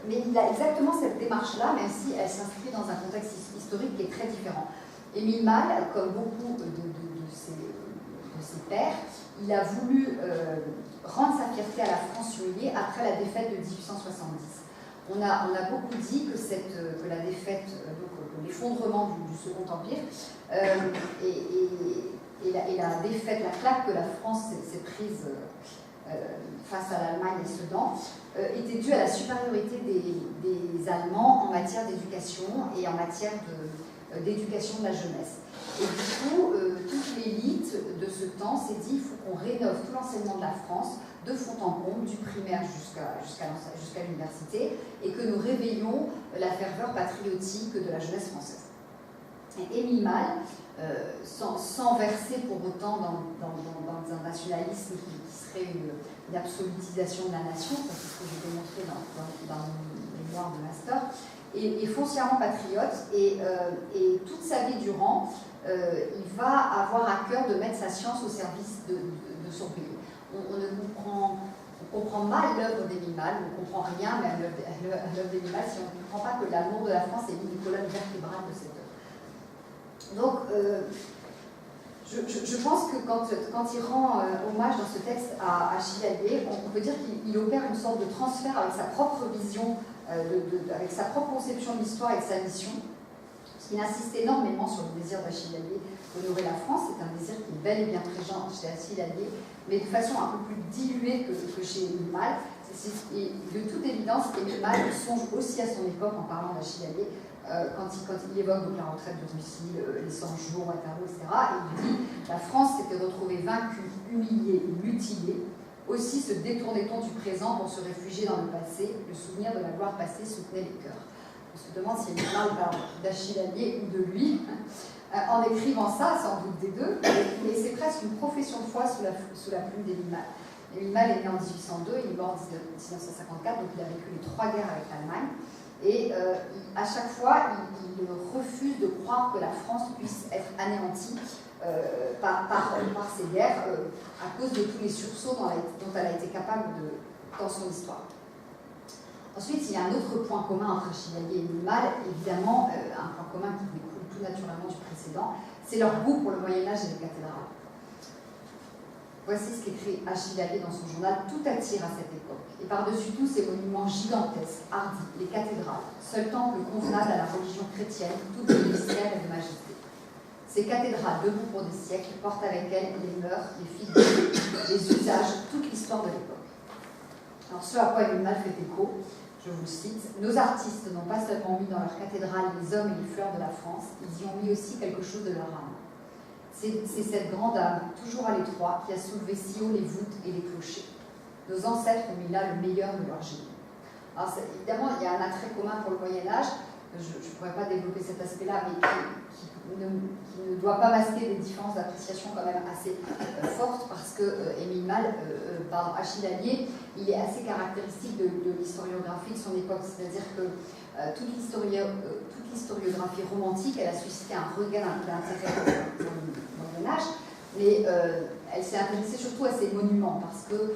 il a exactement cette démarche-là, même si elle s'inscrit dans un contexte historique qui est très différent. Émile Malle, comme beaucoup de ses pairs, il a voulu rendre sa fierté à la France humiliée après la défaite de 1870. On a beaucoup dit que la défaite, que l'effondrement du Second Empire et la défaite, la claque que la France s'est prise face à l'Allemagne et Sedan, était due à la supériorité des Allemands en matière d'éducation et en matière d'éducation de la jeunesse. Et du coup, toute l'élite de ce temps s'est dit qu'il faut qu'on rénove tout l'enseignement de la France de fond en comble, du primaire jusqu'à l'université, et que nous réveillons la ferveur patriotique de la jeunesse française. Et Émile Malle, sans verser pour autant dans un nationalisme qui serait une absolutisation de la nation, ça c'est ce que j'ai démontré dans mon mémoire de master, est foncièrement patriote, et toute sa vie durant, il va avoir à cœur de mettre sa science au service de son pays. On comprend mal l'œuvre d'Émile Malle, on ne comprend rien même à l'œuvre d'Émile Malle si on ne comprend pas que l'amour de la France est l'une des colonnes vertébrales de cette œuvre. Donc, je pense que quand il rend hommage dans ce texte à Achille Allier, on peut dire qu'il opère une sorte de transfert avec sa propre vision, avec sa propre conception de l'histoire et de sa mission. Parce qu'il insiste énormément sur le désir d'Achille Allier d'honorer la France. C'est un désir qui est bel et bien présent chez Achille Allier, mais de façon un peu plus diluée que chez Émile Malle. Et de toute évidence, Émile Malle songe aussi à son époque en parlant d'Achille Allier, quand il évoque donc la retraite de Russie, les 100 jours, Waterloo, etc. Et il dit « La France s'était retrouvée vaincue, humiliée, mutilée. Aussi se détournait-on du présent pour se réfugier dans le passé. Le souvenir de la gloire passée soutenait les cœurs. » On se demande si Émile Malle parle d'Achille Allier ou de lui, en écrivant ça, sans doute des deux, mais c'est presque une profession de foi sous la plume d'Émile Malle. Émile Malle est né en 1802, il est mort en 1954, donc il a vécu les 3 guerres avec l'Allemagne. Et à chaque fois, il refuse de croire que la France puisse être anéantie par ces guerres à cause de tous les sursauts dont elle a été capable dans son histoire. Ensuite, il y a un autre point commun entre Achille Allier et Émile Malle, évidemment, un point commun qui découle tout naturellement du précédent, c'est leur goût pour le Moyen-Âge et les cathédrales. Voici ce qu'écrit Achille Allier dans son journal: tout attire à cette époque, et par-dessus tout ces monuments gigantesques, hardis, les cathédrales, seul temple convenable à la religion chrétienne, toutes de mystère et de majesté. Ces cathédrales, debout pour des siècles, portent avec elles les mœurs, les figures, les usages, toute l'histoire de l'époque. Alors, ce à quoi Émile Malle fait écho, je vous cite: nos artistes n'ont pas seulement mis dans leur cathédrale les hommes et les fleurs de la France, ils y ont mis aussi quelque chose de leur âme. C'est cette grande âme, toujours à l'étroit, qui a soulevé si haut les voûtes et les clochers. Nos ancêtres ont mis là le meilleur de leur génie. Alors, évidemment, il y a un attrait commun pour le Moyen-Âge, je ne pourrais pas développer cet aspect-là, mais qui ne doit pas masquer des différences d'appréciation quand même assez fortes, parce que Émile Malle, Achille Allier, il est assez caractéristique de l'historiographie de son époque, c'est-à-dire que toute l'historiographie romantique, elle a suscité un regain d'intérêt pour le Moyen-Âge, mais elle s'est intéressée surtout à ces monuments, parce que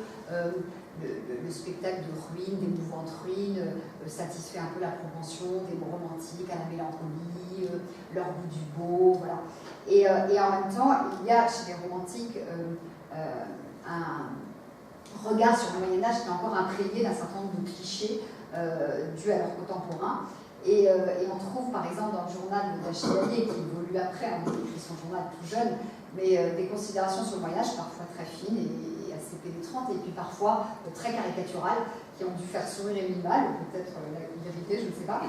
le spectacle de ruines, des mouvantes ruines, satisfait un peu la propension des romantiques à la mélancolie, leur goût du beau, voilà. Et en même temps, il y a chez les romantiques un regard sur le Moyen-Âge qui est encore imprégné d'un certain nombre de clichés dus à leurs contemporains. Et on trouve par exemple dans le journal d'Achille Allier, qui évolue après, on écrit son journal tout jeune, mais des considérations sur le Moyen-Âge parfois très fines et assez pénétrantes, et puis parfois très caricaturales, qui ont dû faire sourire Émile Malle, peut-être l'irriter, je ne sais pas.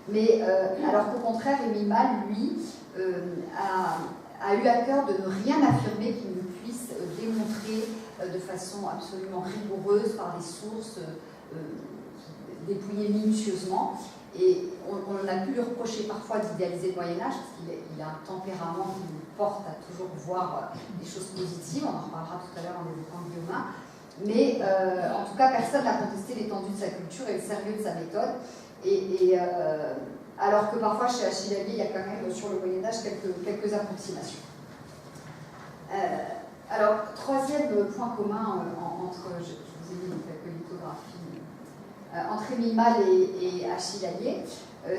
Mais alors qu'au contraire, Émile Malle, lui, a eu à cœur de ne rien affirmer qui ne puisse démontrer de façon absolument rigoureuse par des sources dépouillées minutieusement. Et on a pu lui reprocher parfois d'idéaliser le Moyen-Âge, parce qu'il a un tempérament qui nous porte à toujours voir des choses positives, on en reparlera tout à l'heure en évoquant Guillaumin. Mais en tout cas, personne n'a contesté l'étendue de sa culture et le sérieux de sa méthode. Alors que parfois, chez Achille Allier, il y a quand même sur le Moyen-Âge quelques approximations. Alors, troisième point commun entre, je vous ai mis quelques lithographies, entre Émile Malle et Achille Allier,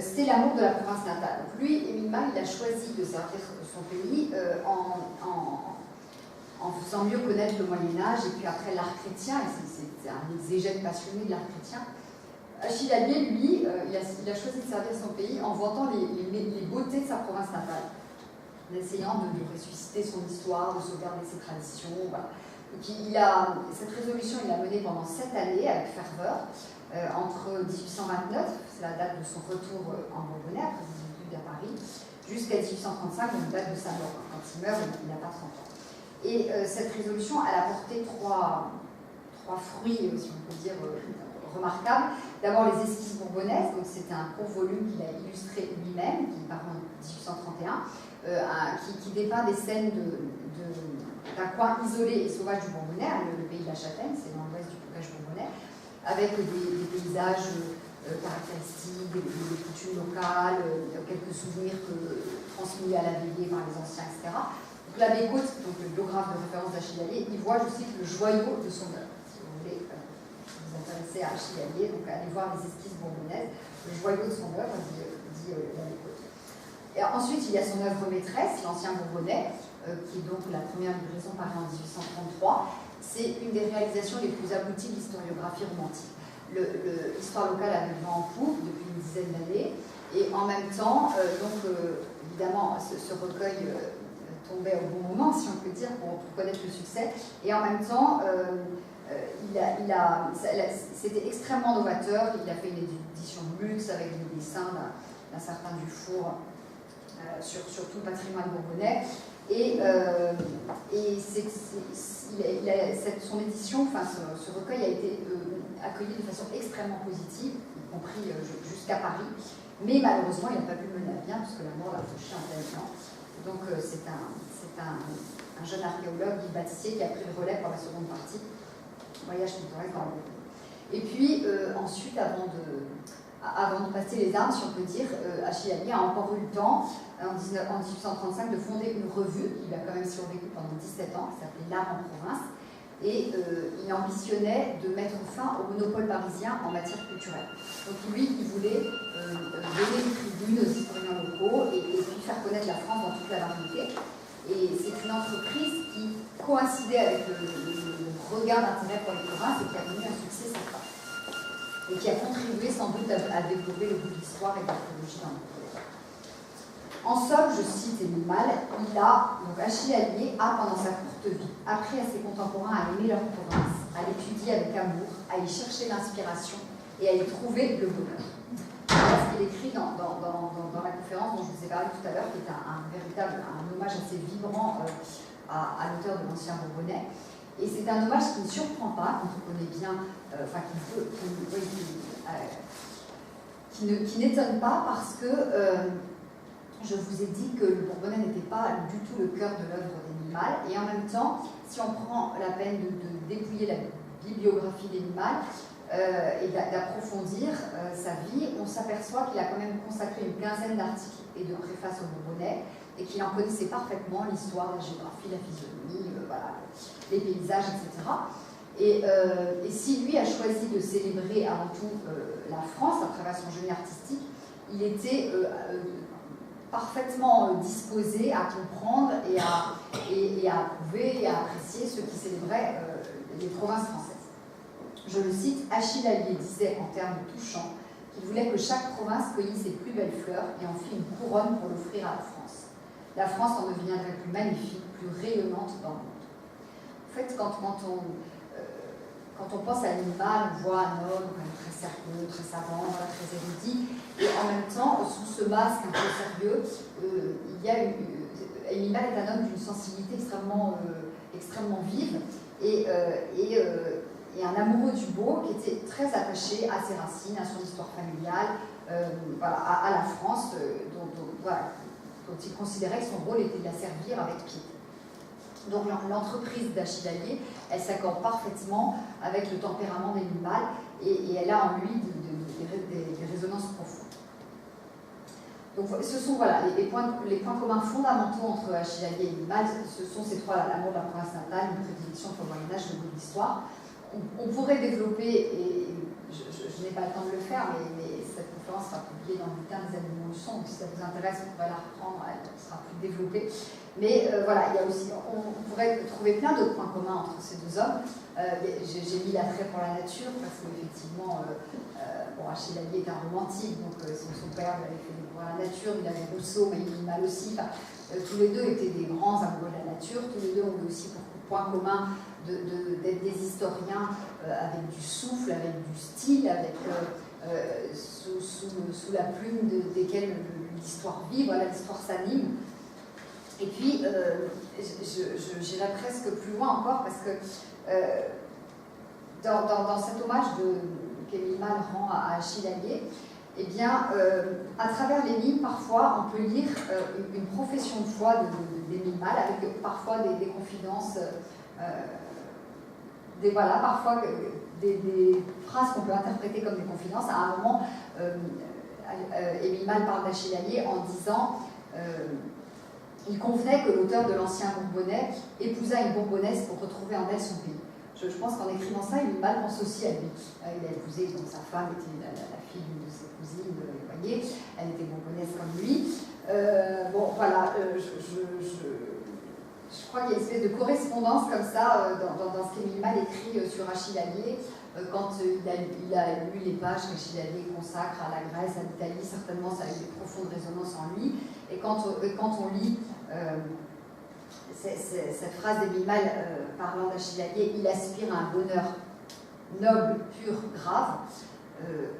c'est l'amour de la province natale. Donc lui, Émile Malle, il a choisi de servir son pays en faisant mieux connaître le Moyen-Âge et puis après l'art chrétien, et c'est un exégète passionné de l'art chrétien. Achille Allier, lui, il a choisi de servir son pays en vantant les beautés de sa province natale, en essayant de ressusciter son histoire, de sauvegarder ses traditions. Voilà. Donc cette résolution, il l'a menée pendant 7 années avec ferveur, entre 1829, c'est la date de son retour en Bourbonnais, après ses études à Paris, jusqu'à 1835, donc date de sa mort. Quand il meurt, il n'a pas 30 ans. Et cette résolution, elle a porté trois fruits, si on peut dire, remarquables. D'abord, les esquisses bourbonnaises, donc c'était un court volume qu'il a illustré lui-même, qui paraît en 1831, qui dépeint des scènes d'un coin isolé et sauvage du Bourbonnais, le pays de la Châtaigne, c'est dans l'ouest du bocage bourbonnais, avec des paysages caractéristiques, des coutumes locales, quelques souvenirs transmis à la veillée par les anciens, etc. Donc l'abbé Côte, donc le biographe de référence d'Achille Allier, il voit, je cite, le joyau de son œuvre. Si vous voulez vous intéresser à Achille Allier, donc allez voir les esquisses bourbonnaises, le joyau de son œuvre, dit l'abbé Côte. Et ensuite, il y a son œuvre maîtresse, l'Ancien Bourbonnais, qui est donc la première livraison parue en 1833. C'est une des réalisations les plus abouties de l'historiographie romantique. L'histoire locale avait le vent en poupe depuis une dizaine d'années, et en même temps, évidemment, ce recueil tombait au bon moment, si on peut dire, pour connaître le succès, et en même temps, c'était extrêmement novateur. Il a fait une édition de luxe avec des dessins d'un certain Dufour sur tout le patrimoine bourbonnais. Et son édition, enfin ce recueil a été accueilli de façon extrêmement positive, y compris jusqu'à Paris, mais malheureusement il n'a pas pu mener à bien puisque la mort l'a touché en plein temps. Donc c'est un jeune archéologue, Guy Batissier, qui a pris le relais pour la seconde partie, Voyage pittoresque dans le Bourbonnais. Et puis ensuite, avant avant de passer les armes, si on peut dire, Achille Allier a encore eu le temps, en 1835, de fonder une revue qui a quand même survécu pendant 17 ans, qui s'appelait L'Art en province, et il ambitionnait de mettre fin au monopole parisien en matière culturelle. Donc lui, il voulait donner une tribune aux historiens locaux et puis faire connaître la France dans toute la variété. Et c'est une entreprise qui coïncidait avec le regain d'intérêt pour les provinces et qui a connu un succès certain. Et qui a contribué sans doute à développer le goût de l'histoire et de l'archéologie dans le pays. En somme, je cite Émile Malle, donc Achille Allier a, pendant sa courte vie, appris à ses contemporains à aimer leur province, à l'étudier avec amour, à y chercher l'inspiration et à y trouver le bonheur. Voilà ce qu'il écrit dans la conférence dont je vous ai parlé tout à l'heure, qui est un hommage assez vibrant à l'auteur de l'Ancien Bourbonnais. Et c'est un hommage qui ne surprend pas, quand on connaît bien, qui n'étonne pas parce que je vous ai dit que le Bourbonnais n'était pas du tout le cœur de l'œuvre d'Émile Malle. Et en même temps, si on prend la peine de dépouiller la bibliographie d'Émile Malle et d'approfondir sa vie, on s'aperçoit qu'il a quand même consacré une quinzaine d'articles et de préfaces au Bourbonnais et qu'il en connaissait parfaitement l'histoire, la géographie, la physionomie, les paysages, etc. Et si lui a choisi de célébrer avant tout la France à travers son génie artistique, il était parfaitement disposé à comprendre et à approuver et à apprécier ceux qui célébraient les provinces françaises. Je le cite, Achille Allier disait en termes touchants qu'il voulait que chaque province cueillît ses plus belles fleurs et en fît une couronne pour l'offrir à la France. La France en deviendrait plus magnifique, plus rayonnante dans le monde. En fait, quand on pense à Émile Malle, on voit un homme quand même très sérieux, très savant, très érudit, et en même temps, sous ce masque un peu sérieux, Émile Malle est un homme d'une sensibilité extrêmement vive et un amoureux du beau qui était très attaché à ses racines, à son histoire familiale, à la France, dont il considérait que son rôle était de la servir avec piété. Donc l'entreprise d'Achille Allier, elle s'accorde parfaitement avec le tempérament d'Émile Malle et elle a en lui des résonances profondes. Donc ce sont les points communs fondamentaux entre Achille Allier et Émile Malle, ce sont ces trois, l'amour de la province natale, une prédilection pour le Moyen-Âge, le goût de l'histoire. On pourrait développer, et je n'ai pas le temps de le faire, mais cette conférence sera publiée dans le bulletin des amis de Montluçon, donc si ça vous intéresse, vous pourrez la reprendre, elle sera plus développée. Mais il y a aussi, on pourrait trouver plein d'autres points communs entre ces deux hommes. J'ai mis l'attrait pour la nature, parce qu'effectivement, Achille Allier est un romantique, donc son père l'avait fait découvrir la nature, il avait Rousseau, mais Émile Malle aussi. Tous les deux étaient des grands amoureux de la nature, tous les deux ont eu aussi pour point commun d'être des historiens avec du souffle, avec du style, avec sous la plume desquels l'histoire vit, l'histoire s'anime. Et puis, j'irais presque plus loin encore, parce que dans cet hommage qu'Émile Malle rend à Achille Allier, eh bien, à travers les lignes, parfois, on peut lire une profession de foi d'Émile Malle, avec parfois des confidences, parfois des phrases qu'on peut interpréter comme des confidences. À un moment, Émile Malle parle d'Achille Allier en disant il convenait que l'auteur de l'Ancien Bourbonnais épousât une Bourbonnaise pour retrouver en elle son pays. Je pense qu'en écrivant ça, Émile Malle pense aussi à lui. Il a épousé, donc sa femme était la fille d'une de ses cousines, vous voyez, elle était bourbonnaise comme lui. Je crois qu'il y a une espèce de correspondance comme ça dans ce qu'Émile Malle écrit sur Achille Allier, quand il a lu les pages qu'Achille Allier consacre à la Grèce, à l'Italie, certainement ça a eu une profonde résonance en lui. Et quand on lit cette phrase d'Émile Malle parlant d'Achille Allier, il aspire à un bonheur noble, pur, grave.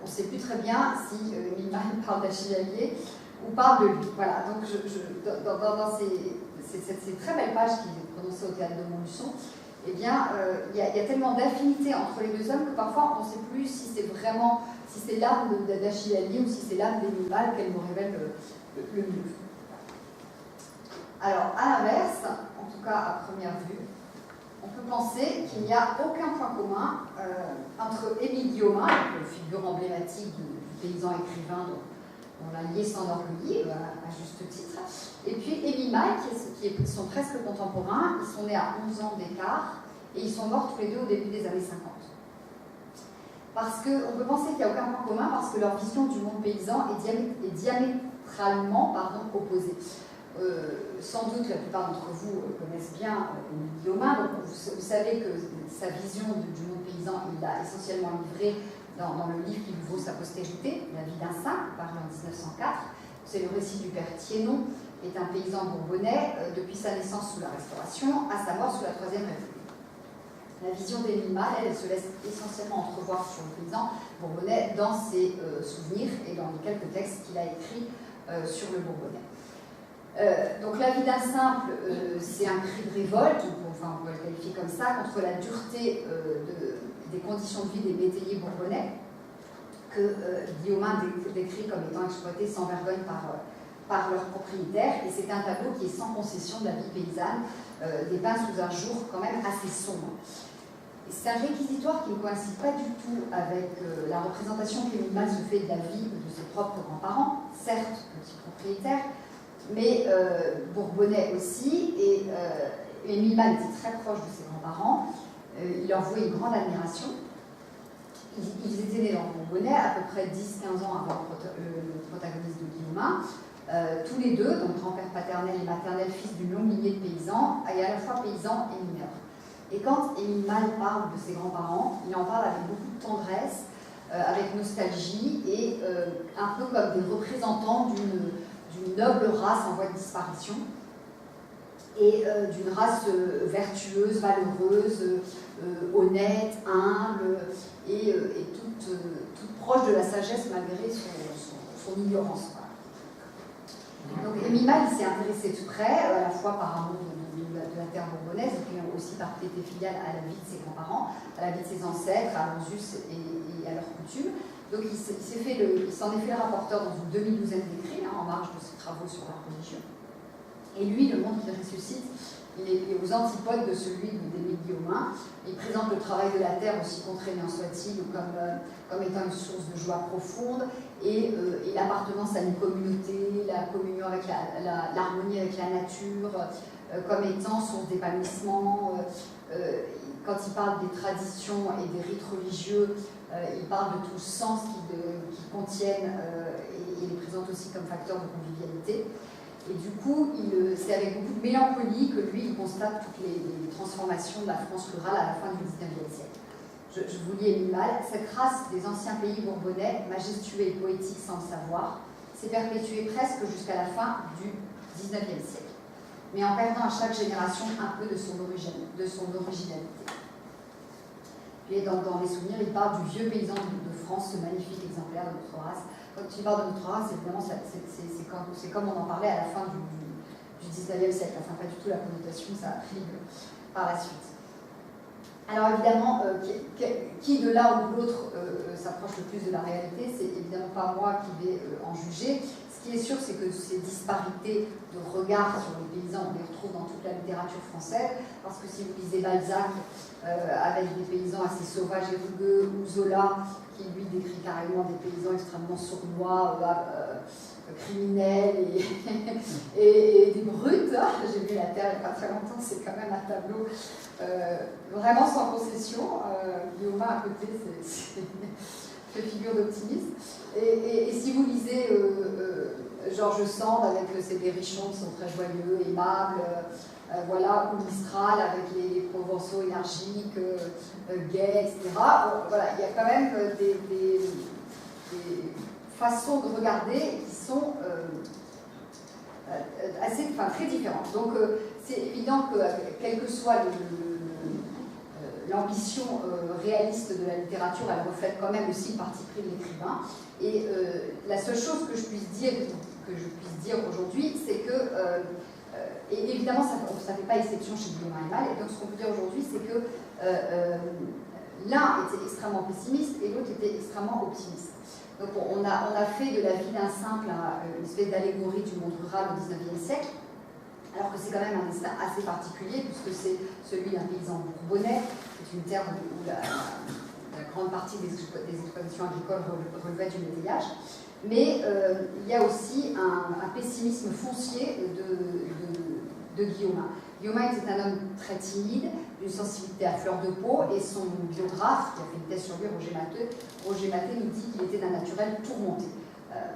On ne sait plus très bien si Émile Malle parle d'Achille Allier ou parle de lui. Voilà, donc dans ces très belles pages qu'il est prononcées au théâtre de Montluçon, eh bien, il y a tellement d'affinité entre les deux hommes que parfois on ne sait plus si c'est l'âme d'Achille Allier ou si c'est l'âme d'Émile Malle qu'elle nous révèle le mieux. Alors, à l'inverse, en tout cas à première vue, on peut penser qu'il n'y a aucun point commun entre Émile Guillaumin, figure emblématique du paysan écrivain dont la liée s'enorgueillit, à juste titre. Et puis Émile Maille, qui sont presque contemporains, ils sont nés à 11 ans d'écart, et ils sont morts tous les deux au début des années 50. Parce qu'on peut penser qu'il n'y a aucun point commun, parce que leur vision du monde paysan est diamétralement opposée. Sans doute, la plupart d'entre vous connaissent bien Émile Guillaumin, donc vous savez que sa vision du monde paysan, il l'a essentiellement livrée dans le livre qui lui vaut sa postérité, La vie d'un saint, paru en 1904. C'est le récit du père Thiénon, qui est un paysan bourbonnais depuis sa naissance sous la Restauration à sa mort sous la Troisième République. La vision d'Émile Maille, elle se laisse essentiellement entrevoir sur le paysan bourbonnais dans ses souvenirs et dans les quelques textes qu'il a écrits sur le bourbonnais. Donc la vie d'un simple, c'est un cri de révolte, on peut le qualifier comme ça, contre la dureté des conditions de vie des métayers bourbonnais, que Guillaumin décrit comme étant exploités sans vergogne par leurs propriétaires, et c'est un tableau qui est sans concession de la vie paysanne, dépeint sous un jour quand même assez sombre. C'est un réquisitoire qui ne coïncide pas du tout avec la représentation qu'Émile Maille se fait de la vie de ses propres grands-parents, certes petits propriétaires, mais bourbonnais aussi, et Émile Maille était très proche de ses grands-parents, il leur vouait une grande admiration. Ils étaient nés dans le Bourbonnais à peu près 10-15 ans avant le protagoniste de Guillaumin, tous les deux, donc grand-père paternel et maternel, fils d'une longue lignée de paysans, et à la fois paysans et mineurs. Et quand Émile Maille parle de ses grands-parents, il en parle avec beaucoup de tendresse, avec nostalgie, et un peu comme des représentants d'une noble race en voie de disparition, et d'une race vertueuse, valeureuse, honnête, humble, et toute proche de la sagesse malgré son ignorance. Voilà. Donc Émile Maille s'est intéressé de près, à la fois par amour de la terre bourbonnaise, et puis aussi par piété filiale à la vie de ses grands-parents, à la vie de ses ancêtres, à leurs us et à leurs coutumes. Donc il s'en est fait le rapporteur dans une demi-douzaine d'écrits, en marge de ses travaux sur l'art religieux. Et lui, le monde qu'il ressuscite, il est aux antipodes de celui d'Émile Guillaumin. Il présente le travail de la terre, aussi contraignant soit-il, comme étant une source de joie profonde, et l'appartenance à une communauté, la communion avec l'harmonie avec la nature, comme étant source d'épanouissement. Quand il parle des traditions et des rites religieux, il parle de tout le sens qu'ils contiennent et les présente aussi comme facteur de convivialité. Et du coup, c'est avec beaucoup de mélancolie que lui, il constate toutes les transformations de la France rurale à la fin du XIXe siècle. Je vous lis Émile Maille. Cette race des anciens pays bourbonnais, majestueux et poétique sans le savoir, s'est perpétuée presque jusqu'à la fin du XIXe siècle, mais en perdant à chaque génération un peu de son originalité. Et dans les souvenirs, il parle du vieux paysan de France, ce magnifique exemplaire de notre race. Quand il parle de notre race, évidemment, c'est comme on en parlait à la fin du XIXe siècle. Enfin, pas du tout la connotation que ça a pris par la suite. Alors évidemment, qui de l'un ou de l'autre s'approche le plus de la réalité, c'est évidemment pas moi qui vais en juger. Ce qui est sûr, c'est que ces disparités de regard sur les paysans, on les retrouve dans toute la littérature française, parce que si vous lisez Balzac, avec des paysans assez sauvages et rugueux, ou Zola, qui lui décrit carrément des paysans extrêmement sournois, criminels et des brutes. J'ai vu La Terre il n'y a pas très longtemps, c'est quand même un tableau vraiment sans concession. Guillaumin à côté, fait figure d'optimisme. Et si vous lisez Georges Sand avec ses berrichons qui sont très joyeux, aimables, voilà, ou Mistral avec les Provençaux énergiques, gays, etc. Bon, voilà, il y a quand même des façons de regarder qui sont très différentes. Donc c'est évident que quelle que soit l'ambition réaliste de la littérature, elle reflète quand même aussi le parti pris de l'écrivain. Et la seule chose que je puisse dire aujourd'hui, c'est que et évidemment, ça ne fait pas exception chez Guillaumin et Maille. Et donc, ce qu'on peut dire aujourd'hui, c'est que l'un était extrêmement pessimiste et l'autre était extrêmement optimiste. Donc, on a fait de la vie d'un simple une espèce d'allégorie du monde rural au XIXe siècle, alors que c'est quand même un destin assez particulier, puisque c'est celui d'un paysan bourbonnais. C'est une terre où la la grande partie des exploitations agricoles relevaient du métayage. Mais il y a aussi un pessimisme foncier de Guillaumin. Guillaumin était un homme très timide, d'une sensibilité à fleur de peau, et son biographe, qui a fait une thèse sur lui, Roger Mathé, nous dit qu'il était d'un naturel tourmenté.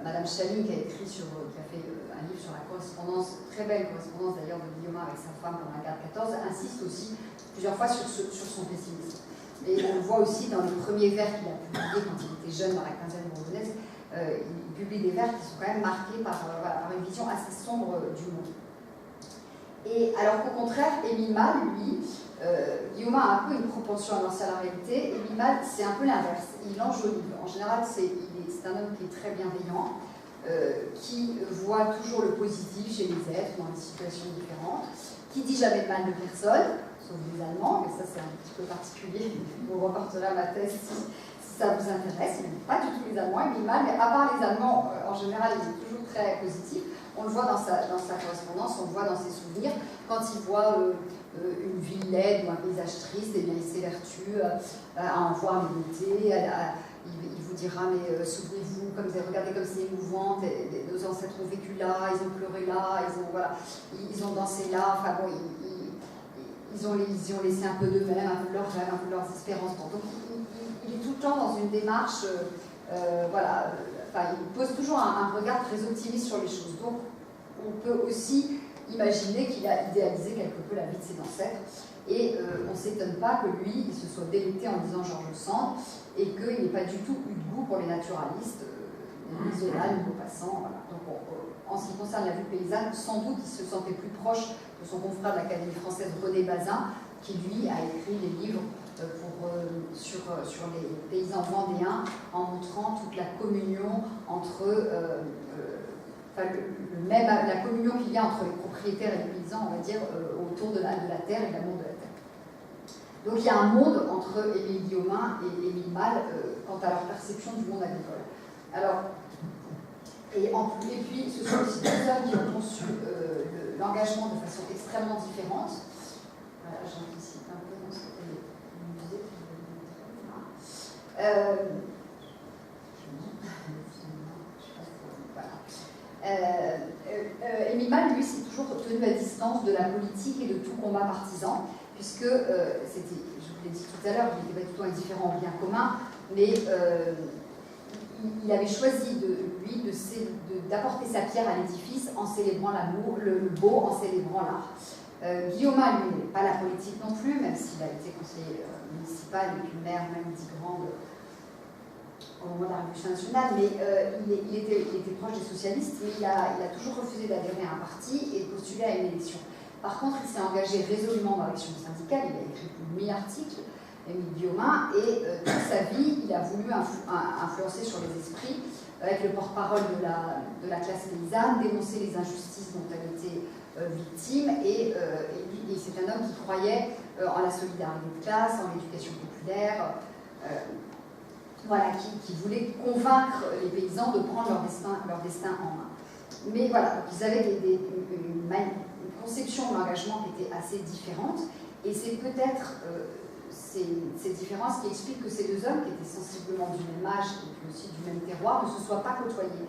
Madame Chaline, qui a fait un livre sur la correspondance, très belle correspondance d'ailleurs de Guillaumin avec sa femme pendant la guerre de 14, insiste aussi plusieurs fois sur son pessimisme. Et on le voit aussi dans les premiers vers qu'il a publiés quand il était jeune dans la quinzaine bourbonnaise. Il publie des vers qui sont quand même marqués par une vision assez sombre du monde. Et alors qu'au contraire, Émile Malle, lui, Guillaumin a un peu une propension à lancer à la réalité. Émile Malle, c'est un peu l'inverse. Il enjolive. En général, c'est un homme qui est très bienveillant, qui voit toujours le positif chez les êtres dans des situations différentes, qui dit jamais de mal de personne, sauf des Allemands, mais ça c'est un petit peu particulier. Vous reporterez ma thèse si ça vous intéresse. Il n'aime pas du tout les Allemands, Émile Malle, mais à part les Allemands, en général, il est toujours très positif. On le voit dans sa correspondance, on le voit dans ses souvenirs. Quand il voit une ville laide ou un paysage triste, eh bien, il s'évertue à en voir les beautés. Il vous dira, mais souvenez-vous, regardez comme c'est émouvant, nos ancêtres ont vécu là, ils ont pleuré là, ils ont dansé là. Enfin bon, ils ont laissé un peu d'eux-mêmes, un peu de leurs rêves, un peu de leurs espérances. Donc il est tout le temps dans une démarche, il pose toujours un regard très optimiste sur les choses. Donc, on peut aussi imaginer qu'il a idéalisé quelque peu la vie de ses ancêtres. Et on ne s'étonne pas que lui, il se soit délecté en disant Georges Sand et qu'il n'ait pas du tout eu de goût pour les naturalistes, ni Zola, ni Maupassant. Voilà. Donc, en ce qui concerne la vie paysanne, sans doute il se sentait plus proche de son confrère de l'Académie française, René Bazin, qui lui a écrit des livres sur les paysans vendéens, en montrant toute la communion entre la communion qu'il y a entre les propriétaires et les paysans, on va dire, autour de la terre et de l'amour de la terre. Donc il y a un monde entre Émile Guillaumin et Émile Malle quant à leur perception du monde agricole. Alors, et puis ce sont aussi deux hommes qui ont conçu l'engagement de façon extrêmement différente. Voilà, j'anticipe un peu dans ce que vous disiez. Émile Malle, lui, s'est toujours tenu à distance de la politique et de tout combat partisan, puisque, je vous l'ai dit tout à l'heure, il n'était pas du tout indifférent au bien commun, mais il avait choisi, d'apporter sa pierre à l'édifice en célébrant l'amour, le beau, en célébrant l'art. Guillaumin, lui, n'est pas la politique non plus, même s'il a été conseiller municipal et puis maire, même dit grande au moment de la Révolution nationale, mais il était proche des socialistes, mais il a toujours refusé d'adhérer à un parti et de postuler à une élection. Par contre, il s'est engagé résolument dans l'action syndicale, il a écrit plus de 1000 articles, Émile Guillaumin, et toute sa vie, il a voulu influencer sur les esprits, avec le porte-parole de la classe paysanne, dénoncer les injustices dont elle était victime, et c'est un homme qui croyait en la solidarité de classe, en l'éducation populaire, qui voulait convaincre les paysans de prendre leur destin en main. Mais voilà, donc ils avaient une conception de l'engagement qui était assez différente, et c'est peut-être ces différences qui expliquent que ces deux hommes, qui étaient sensiblement du même âge et puis aussi du même terroir, ne se soient pas côtoyés.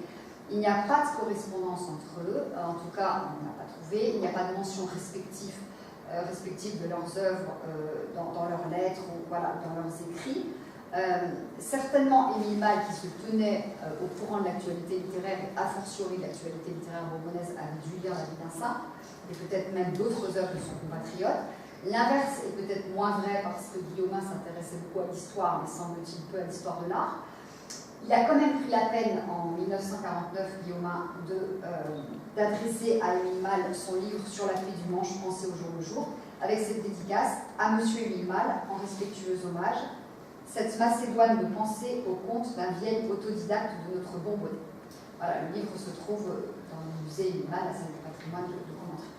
Il n'y a pas de correspondance entre eux, en tout cas on n'a pas trouvé, il n'y a pas de mention respective de leurs œuvres dans leurs lettres ou dans leurs écrits. Certainement Émile Malle, qui se tenait au courant de l'actualité littéraire, et a fortiori de l'actualité littéraire bourbonnaise, avait dû lire La vie d'un saint, et peut-être même d'autres œuvres de son compatriote. L'inverse est peut-être moins vrai parce que Guillaumin s'intéressait beaucoup à l'histoire, mais semble-t-il peu à l'histoire de l'art. Il a quand même pris la peine en 1949, Guillaumin, d'adresser à Émile Malle son livre sur la clé du manche, Pensée au jour le jour, avec cette dédicace à M. Émile Malle, en respectueux hommage, cette Macédoine de pensée au compte d'un vieil autodidacte de notre Bourbonnais. Voilà, le livre se trouve dans le musée Émile Malle, la salle du patrimoine de Commentry.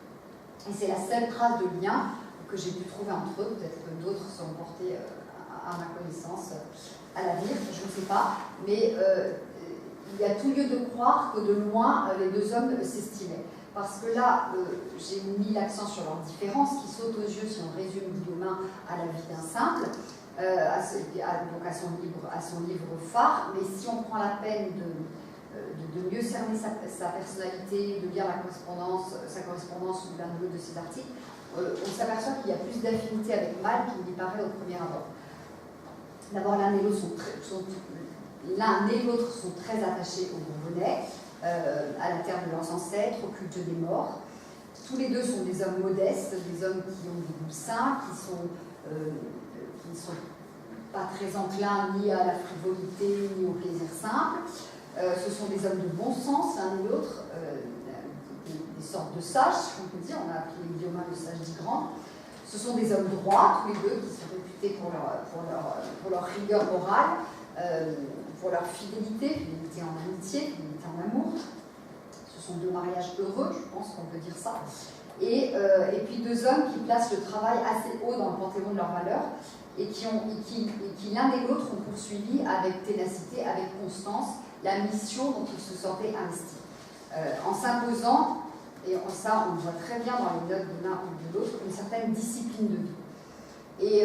Et c'est la seule trace de lien que j'ai pu trouver entre eux, peut-être que d'autres sont portés à ma connaissance à la lire, je ne sais pas, mais il y a tout lieu de croire que de loin les deux hommes s'estimaient. Parce que là, j'ai mis l'accent sur leurs différences qui sautent aux yeux si on résume Guillaumin à la vie d'un simple. à son livre phare, mais si on prend la peine de mieux cerner sa personnalité, de lire sa correspondance ou l'un ou l'autre de ses articles, on s'aperçoit qu'il y a plus d'affinité avec Mal qu'il n'y paraît au premier abord. D'abord, l'un et l'autre sont très attachés aux Bourbonnais, à la terre de leurs ancêtres, au culte des morts. Tous les deux sont des hommes modestes, des hommes qui ont des goûts sains, qui ne sont pas très enclins ni à la frivolité ni au plaisir simple. Ce sont des hommes de bon sens, l'un et l'autre, des sortes de sages, on peut dire. On a appelé Guillaumin le sage d'Igrande. Ce sont des hommes droits, tous les deux, qui sont réputés pour leur rigueur morale, pour leur fidélité en amitié, fidélité en amour. Ce sont deux mariages heureux, je pense qu'on peut dire ça. Et puis deux hommes qui placent le travail assez haut dans le panthéon de leurs valeurs et qui l'un et l'autre ont poursuivi avec ténacité, avec constance, la mission dont ils se sentaient investis. En s'imposant, et ça on le voit très bien dans les notes de l'un ou de l'autre, une certaine discipline de vie.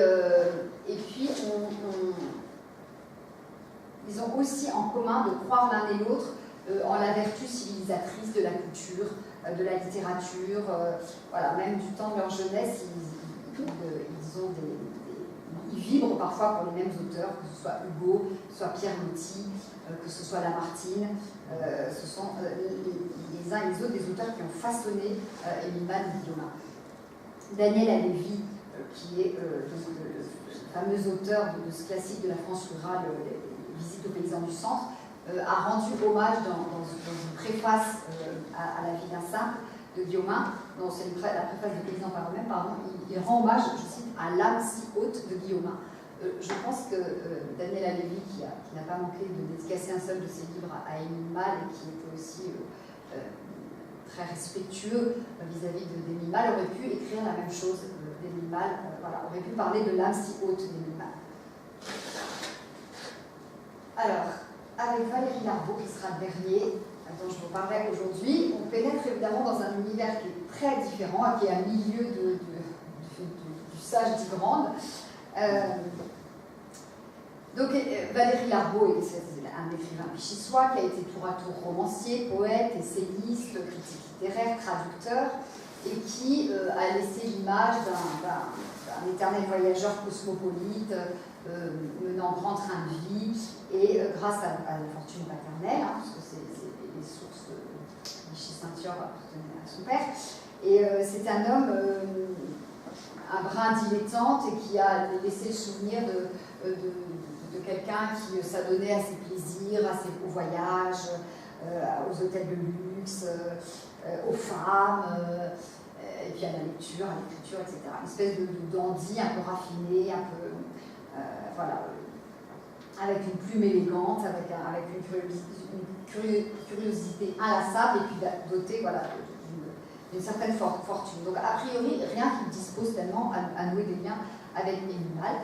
Et puis ils ont aussi en commun de croire l'un et l'autre en la vertu civilisatrice de la culture, de la littérature, voilà, même du temps de leur jeunesse, ils vibrent parfois pour les mêmes auteurs, que ce soit Hugo, que ce soit Pierre Loti, que ce soit Lamartine. Ce sont les uns et les autres des auteurs qui ont façonné Émile Malle et Guillaumin. Daniel Halévy, qui est donc, le fameux auteur de ce classique de la France rurale, Visite aux paysans du centre, a rendu hommage dans une préface à la vie d'un simple de Guillaumin, non, c'est la préface de Paysans par eux-mêmes, pardon, il rend hommage, je cite, à l'âme si haute de Guillaumin. Je pense que Daniel Halévy, qui n'a pas manqué de dédicacer un seul de ses livres à Émile Malle et qui était aussi très respectueux vis-à-vis d'Émile Malle, aurait pu écrire la même chose d'Émile Malle, aurait pu parler de l'âme si haute d'Émile Malle. Alors, avec Valérie Larbaud, qui sera le dernier dont je vous parlerai aujourd'hui, on pénètre évidemment dans un univers qui est très différent, qui est à milieu du sage d'Igrande. Donc, Valérie Larbaud est un écrivain vichysois qui a été tour à tour romancier, poète, essayiste, critique littéraire, traducteur, et qui a laissé l'image d'un éternel voyageur cosmopolite, menant grand train de vie, et grâce à la fortune paternelle, parce que les sources de Vichy-Saint-Thior appartenaient à son père, et c'est un homme, un brin dilettante, et qui a laissé le souvenir de quelqu'un qui s'adonnait à ses plaisirs, aux voyages, aux hôtels de luxe, aux femmes, et puis à la lecture, à l'écriture, etc. Une espèce de dandy un peu raffiné, un peu, voilà, avec une plume élégante, avec une curiosité inlassable, et puis doté, voilà, d'une certaine fortune. Donc, a priori, rien qui dispose tellement à nouer des liens avec Émile Malle.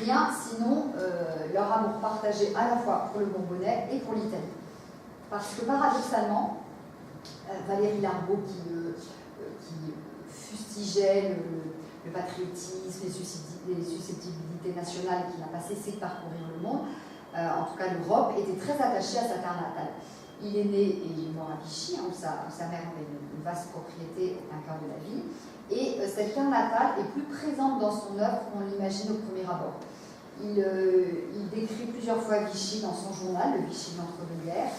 Rien, sinon leur amour partagé à la fois pour le Bourbonnais et pour l'Italie. Parce que paradoxalement, Valérie Larbaud, qui fustigeait le patriotisme, les susceptibillités nationales, qui n'a pas cessé de parcourir le monde, en tout cas l'Europe, était très attachée à sa terre natale. Il est né et il est mort à Vichy, où sa mère avait une vaste propriété au plein cœur de la ville. Et cette terre natale est plus présente dans son œuvre qu'on l'imagine au premier abord. Il décrit plusieurs fois Vichy dans son journal, le Vichy de l'entre-deux-guerres.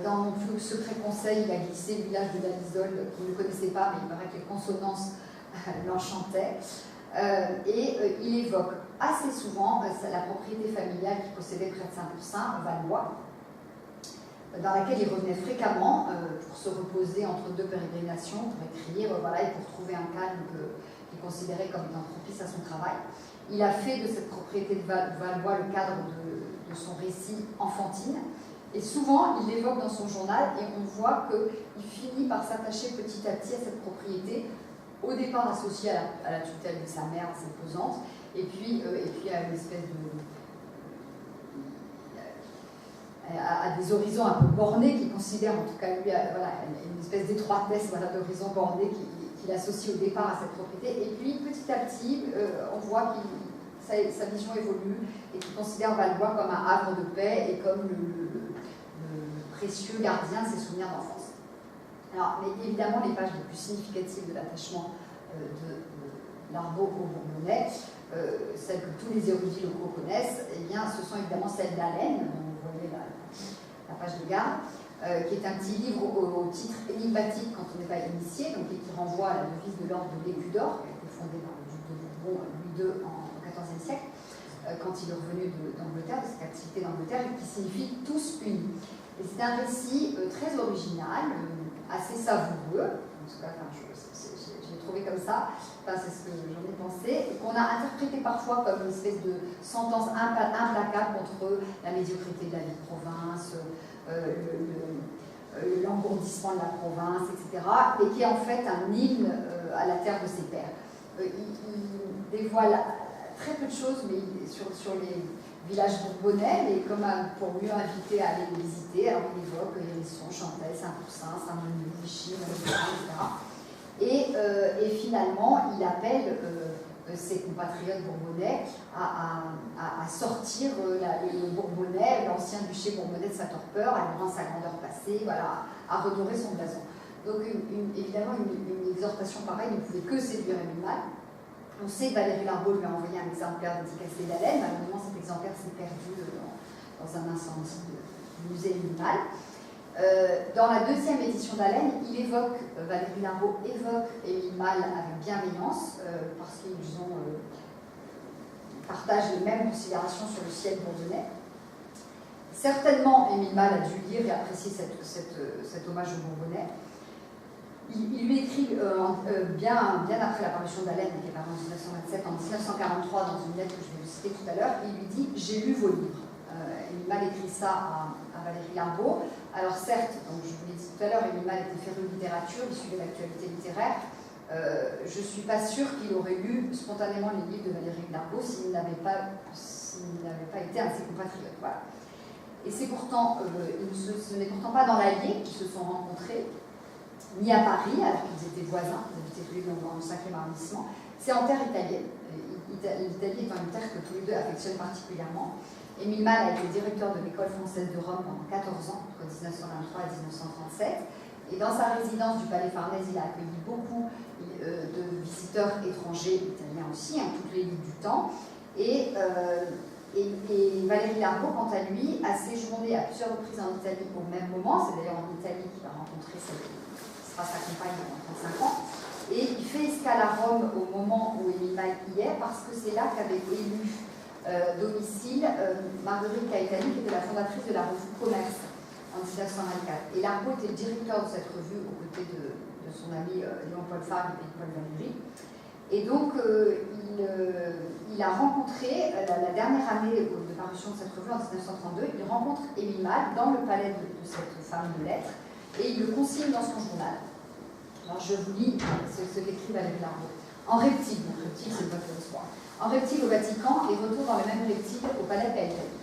Dans Mon plus secret conseil, il a glissé le village de la Lisole, qu'il ne connaissait pas, mais il paraît que les consonances l'enchantaient. Il évoque assez souvent la propriété familiale qu'il possédait près de Saint-Pourçain, Valois, dans laquelle il revenait fréquemment pour se reposer entre deux pérégrinations, pour écrire, et pour trouver un calme qu'il considérait comme étant propice à son travail. Il a fait de cette propriété de Valois le cadre de son récit enfantine, et souvent il l'évoque dans son journal, et on voit qu'il finit par s'attacher petit à petit à cette propriété, au départ associée à la tutelle de sa mère, assez pesante, et puis à une espèce à des horizons un peu bornés, qu'il considère, en tout cas lui, une espèce d'étroitesse d'horizon borné qu'il associe au départ à cette propriété. Et puis petit à petit, on voit qu'il sa vision évolue et qui considère Valois comme un havre de paix et comme le précieux gardien de ses souvenirs d'enfance. Alors, mais évidemment, les pages les plus significatives de l'attachement de Larbaud au Bourbonnais, celles que tous les érudits locaux connaissent, eh bien, ce sont évidemment celles d'Allen, dont vous voyez la page de garde, qui est un petit livre au titre énigmatique quand on n'est pas initié, donc, et qui renvoie à la devise de l'ordre de l'Écu d'Or, qui a été fondée par le duc de Bourbon, Louis II, en XIVe siècle, quand il est revenu d'Angleterre, de sa captivité d'Angleterre, et qui signifie tous unis. Et c'est un récit très original, assez savoureux, en tout cas, j'ai trouvé comme ça, enfin, c'est ce que j'en ai pensé, qu'on a interprété parfois comme une espèce de sentence implacable contre la médiocrité de la vie de province, l'engourdissement de la province, etc., et qui est en fait un hymne à la terre de ses pères. Il dévoile très peu de choses, mais sur les villages bourbonnais, mais comme pour mieux inviter à aller les visiter. Alors il évoque Hérisson, Chantelle, Saint-Pourçain, Saint-Menu, Vichy, etc. Et finalement, il appelle ses compatriotes bourbonnais à sortir le Bourbonnais, l'ancien duché bourbonnais de sa torpeur, à lui rendre sa grandeur passée, voilà, à redorer son blason. Donc évidemment, une exhortation pareille ne pouvait que séduire Émile Malle. On sait que Valérie Larbaud lui a envoyé un exemplaire dédicacé d'Allen. Malheureusement, cet exemplaire s'est perdu dans un incendie du musée Émile Malle. Dans la deuxième édition d'Allen, Valérie Larbaud évoque Émile Malle avec bienveillance, parce qu'ils partagent les mêmes considérations sur le ciel bourbonnais. Certainement, Émile Malle a dû lire et apprécier cet hommage au Bourbonnais. Il lui écrit bien après la parution d'Allen, qui est parue en 1927, en 1943, dans une lettre que je vais vous citer tout à l'heure, il lui dit « J'ai lu vos livres ». Émile Malle écrit ça à Valérie Larbaud. Alors certes, donc je vous l'ai dit tout à l'heure, Émile Malle était féru de littérature, il suivait l'actualité littéraire. Je ne suis pas sûre qu'il aurait lu spontanément les livres de Valérie Larbaud s'il n'avait pas été un de ses compatriotes. Voilà. Et c'est pourtant, ce n'est pourtant pas dans l'Allier qu'ils se sont rencontrés, ni à Paris, alors qu'ils étaient voisins, ils habitaient tous les deux dans le 5e arrondissement. C'est en terre italienne. L'Italie étant une terre que tous les deux affectionnent particulièrement. Émile Malle a été directeur de l'école française de Rome pendant 14 ans, entre 1923 et 1937. Et dans sa résidence du Palais Farnèse, il a accueilli beaucoup de visiteurs étrangers, italiens aussi, toutes les ligues du temps. Et Valérie Larbaud, quant à lui, a séjourné à plusieurs reprises en Italie au même moment. C'est d'ailleurs en Italie qu'il a rencontré sa compagne pendant 35 ans. Et il fait escale à Rome au moment où Émile Malle y est, parce que c'est là qu'avait élu domicile Marguerite Caetani, qui était la fondatrice de la revue Commerce en 1924. Et Larbaud était le directeur de cette revue aux côtés de son ami Léon-Paul Fargue et Paul Valéry. Et donc, il a rencontré, la dernière année de parution de cette revue, en 1932, il rencontre Émile Malle dans le palais de cette femme de lettres, et il le consigne dans son journal. Alors, je vous lis ce qu'écrit Valérie Larbaud. En reptile c'est le vote de l'espoir. En reptile au Vatican et retour dans le même reptile au palais Caetani.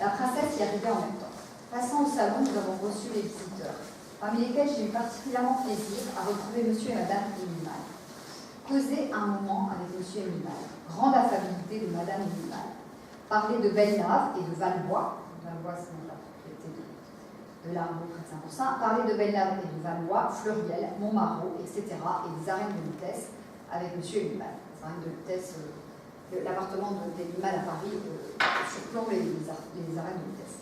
La princesse y arrivait en même temps. Passant au salon, nous avons reçu les visiteurs, parmi lesquels j'ai eu particulièrement plaisir à retrouver monsieur et madame Émile Malle. Causer un moment avec monsieur Émile Malle, grande affabilité de madame Émile Malle, parler de Belle-Nave et de Valois, c'est la propriété de Larbaud près de Saint-Pourçain, parler de Belle-Nave et de Valois, Fleuriel, Montmarot, etc., et des arènes de Lutèce avec monsieur Émile Malle. Les arènes de Lutèce, l'appartement d'Émile Malle à Paris surplombe les arènes de Lutèce.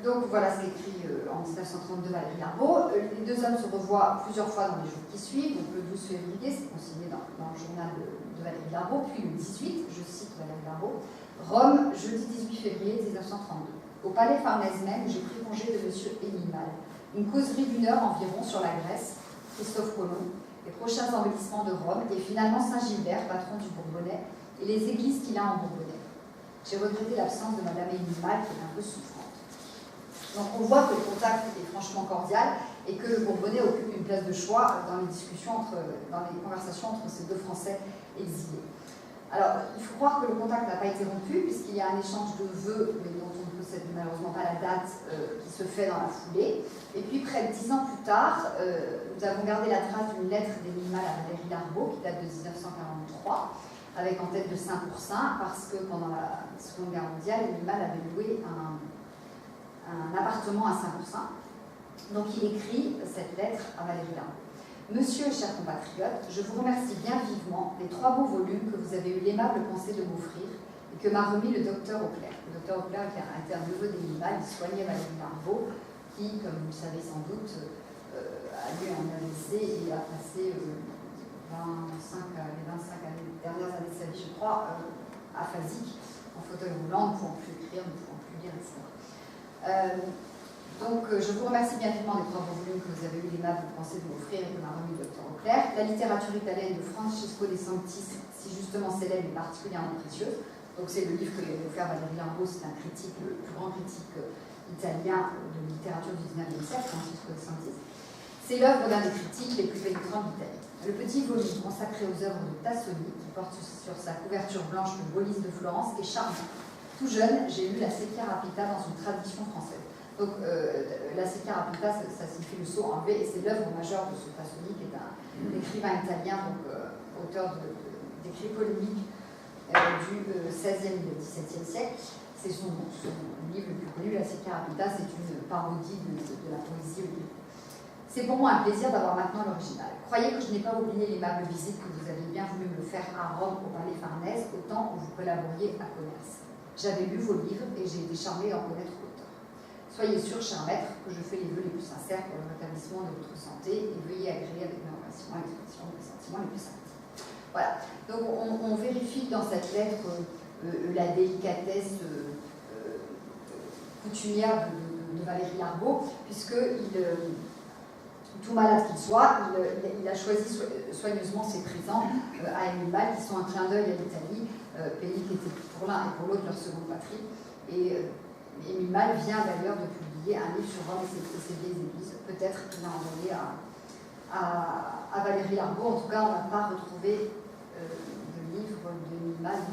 Donc voilà ce qu'écrit en 1932 Valérie Larbaud. Les deux hommes se revoient plusieurs fois dans les jours qui suivent. Donc le 12 février, c'est consigné dans le journal de Valérie Larbaud, puis le 18, je cite Valérie Larbaud, Rome, jeudi 18 février 1932. Au palais Farnèse même, j'ai pris congé de monsieur Émile Malle. Une causerie d'1 heure environ sur la Grèce, Christophe Colomb, les prochains embellissements de Rome, et finalement Saint-Gilbert, patron du Bourbonnais, et les églises qu'il a en Bourbonnais. J'ai regretté l'absence de madame Émile Malle, qui est un peu souffrante. Donc on voit que le contact est franchement cordial et que le Bourbonnais occupe une place de choix dans les discussions, dans les conversations entre ces deux Français exilés. Alors, il faut croire que le contact n'a pas été rompu, puisqu'il y a un échange de vœux, mais dont on ne possède malheureusement pas la date, qui se fait dans la foulée. Et puis, près de 10 ans plus tard, nous avons gardé la trace d'une lettre d'Émile Malle à Valérie Larbaud, qui date de 1943, avec en tête de Saint-Pourçain, parce que pendant la Seconde Guerre mondiale, Émile Malle avait loué un appartement à Saint-Pourçain. Donc il écrit cette lettre à Valérie Larbaud. Monsieur et chers compatriotes, je vous remercie bien vivement des 3 beaux volumes que vous avez eu l'aimable pensée de m'offrir et que m'a remis le docteur Auclair. Le docteur Auclair était un neveu d'Émile Malle, il soignait Valérie Larbaud, qui, comme vous le savez sans doute, a eu un AVC et a passé les 25 dernières années de sa vie, je crois, aphasique, en fauteuil roulant, ne pouvant plus écrire, ne pouvant plus lire, etc. Donc, je vous remercie bien vivement des 3 volumes que vous avez eu l'aimable pensée de m'offrir et que m'a remis le docteur Auclair. La littérature italienne de Francesco De Sanctis, si justement célèbre et particulièrement précieuse. Donc, c'est le livre que lui a offert Valérie Larbaud, c'est un critique, le plus grand critique italien de littérature du XIXe siècle, Francesco De Sanctis. C'est l'œuvre d'un des critiques les plus pénétrants d'Italie. Le petit volume consacré aux œuvres de Tassoni, qui porte sur sa couverture blanche le Bolis de Florence, est charmant. Tout jeune, j'ai lu la Secchia Rapita dans une traduction française. Donc, la Secchia Rapita, ça signifie le saut en V, et c'est l'œuvre majeure de ce Tassoni, qui est un écrivain italien, donc auteur d'écrits polémiques du XVIe et XVIIe siècle. C'est son livre le plus connu, la Secchia Rapita, c'est une parodie de la poésie oblique. C'est pour moi un plaisir d'avoir maintenant l'original. Croyez que je n'ai pas oublié l'aimable visite que vous aviez bien voulu me faire à Rome au Palais Farnèse, au temps où vous collaboriez à Commerce. J'avais lu vos livres et j'ai été charmée d'en connaître l'auteur. Soyez sûr, cher maître, que je fais les vœux les plus sincères pour le rétablissement de votre santé et veuillez agréer avec mes remerciements l'expression des sentiments les plus sympathiques. Voilà. Donc on vérifie dans cette lettre la délicatesse coutumière de Valérie Larbaud, puisque tout malade qu'il soit, il a choisi soigneusement ses présents à Émile Malle, qui sont un clin d'œil à l'Italie, pays qui était pour l'un et pour l'autre leur seconde patrie. Et Émile Malle vient d'ailleurs de publier un livre sur Rome et ses vieilles églises. Peut-être qu'il l'a envoyé à Valérie Larbaud. En tout cas, on n'a pas retrouvé de livre d'Émile Malle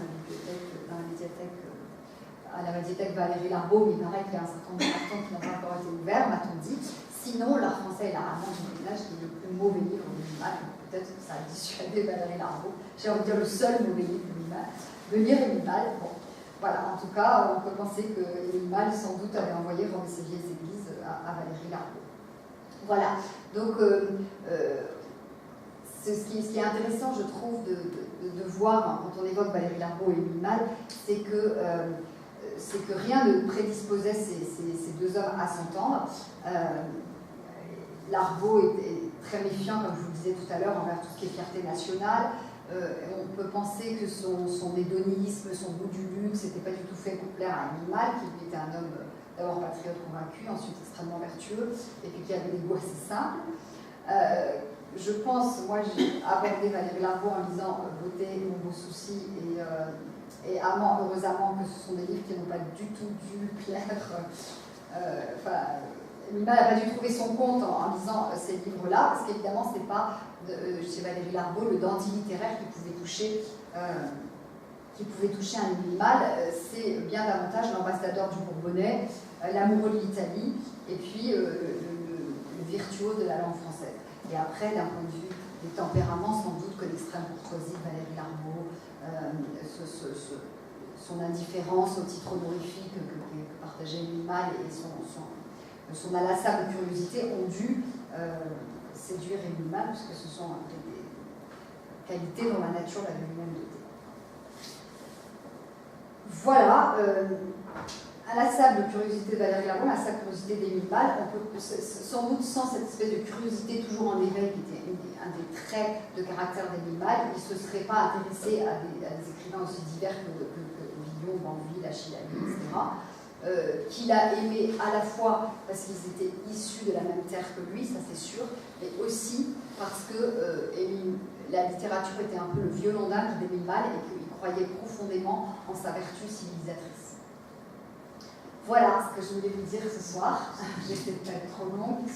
à la médiathèque Valérie Larbaud, mais il paraît qu'il y a un certain nombre de cartons qui n'ont pas encore été ouverts, m'a-t-on dit. Sinon, l'art français et l'art allemand du Moyen-Âge, qui est le plus mauvais livre d'Émile Malle, peut-être que ça a dissuadé Valérie Larbaud, j'ai envie de dire le seul mauvais livre d'Émile Malle, de lire Émile Malle. Bon, voilà, en tout cas, on peut penser que Émile Malle, sans doute, avait envoyé Rome et ses vieilles églises à Valérie Larbaud. Voilà, donc ce qui est intéressant, je trouve, de voir, quand on évoque Valérie Larbaud et Émile Malle, c'est que rien ne prédisposait ces 2 hommes à s'entendre. Larbaud est très méfiant, comme je vous le disais tout à l'heure, envers tout ce qui est fierté nationale. On peut penser que son hédonisme, son goût du luxe, n'était pas du tout fait pour plaire à Émile Malle, qui était un homme d'abord patriote convaincu, ensuite extrêmement vertueux, et puis qui avait des goûts assez simples. Je pense, moi j'ai abordé Valérie Larbaud en lisant Beauté, Mon beau souci et Amant, Heureux amant, que ce sont des livres qui n'ont pas du tout dû plaire. Émile Malle n'a pas dû trouver son compte en lisant ces livres-là, parce qu'évidemment, ce n'est pas chez Valérie Larbaud le dandy littéraire qui pouvait toucher un Émile Malle. C'est bien davantage l'ambassadeur du Bourbonnais, l'amoureux de l'Italie, et puis le virtuose de la langue française. Et après, d'un point de vue des tempéraments, sans doute que l'extrême courtoisie de Valérie Larbaud, son indifférence au titre honorifique que partageait Émile Malle et son inlassable curiosité ont dû séduire Émile Malle, puisque ce sont des qualités dont la nature l'avait lui-même dotée. Voilà, inlassable curiosité de Valérie Larbaud, inlassable curiosité d'Émile Malle. On peut, sans doute sans cette espèce de curiosité toujours en éveil qui était un des traits de caractère d'Émile Malle, il ne se serait pas intéressé à des écrivains aussi divers que Villon, Banville, Achille Labbé, etc. Qu'il a aimé à la fois parce qu'ils étaient issus de la même terre que lui, ça c'est sûr, mais aussi parce que la littérature était un peu le violon d'âme d'Émile Malle et qu'il croyait profondément en sa vertu civilisatrice. Voilà ce que je voulais vous dire ce soir. J'essaie de pas être trop longue.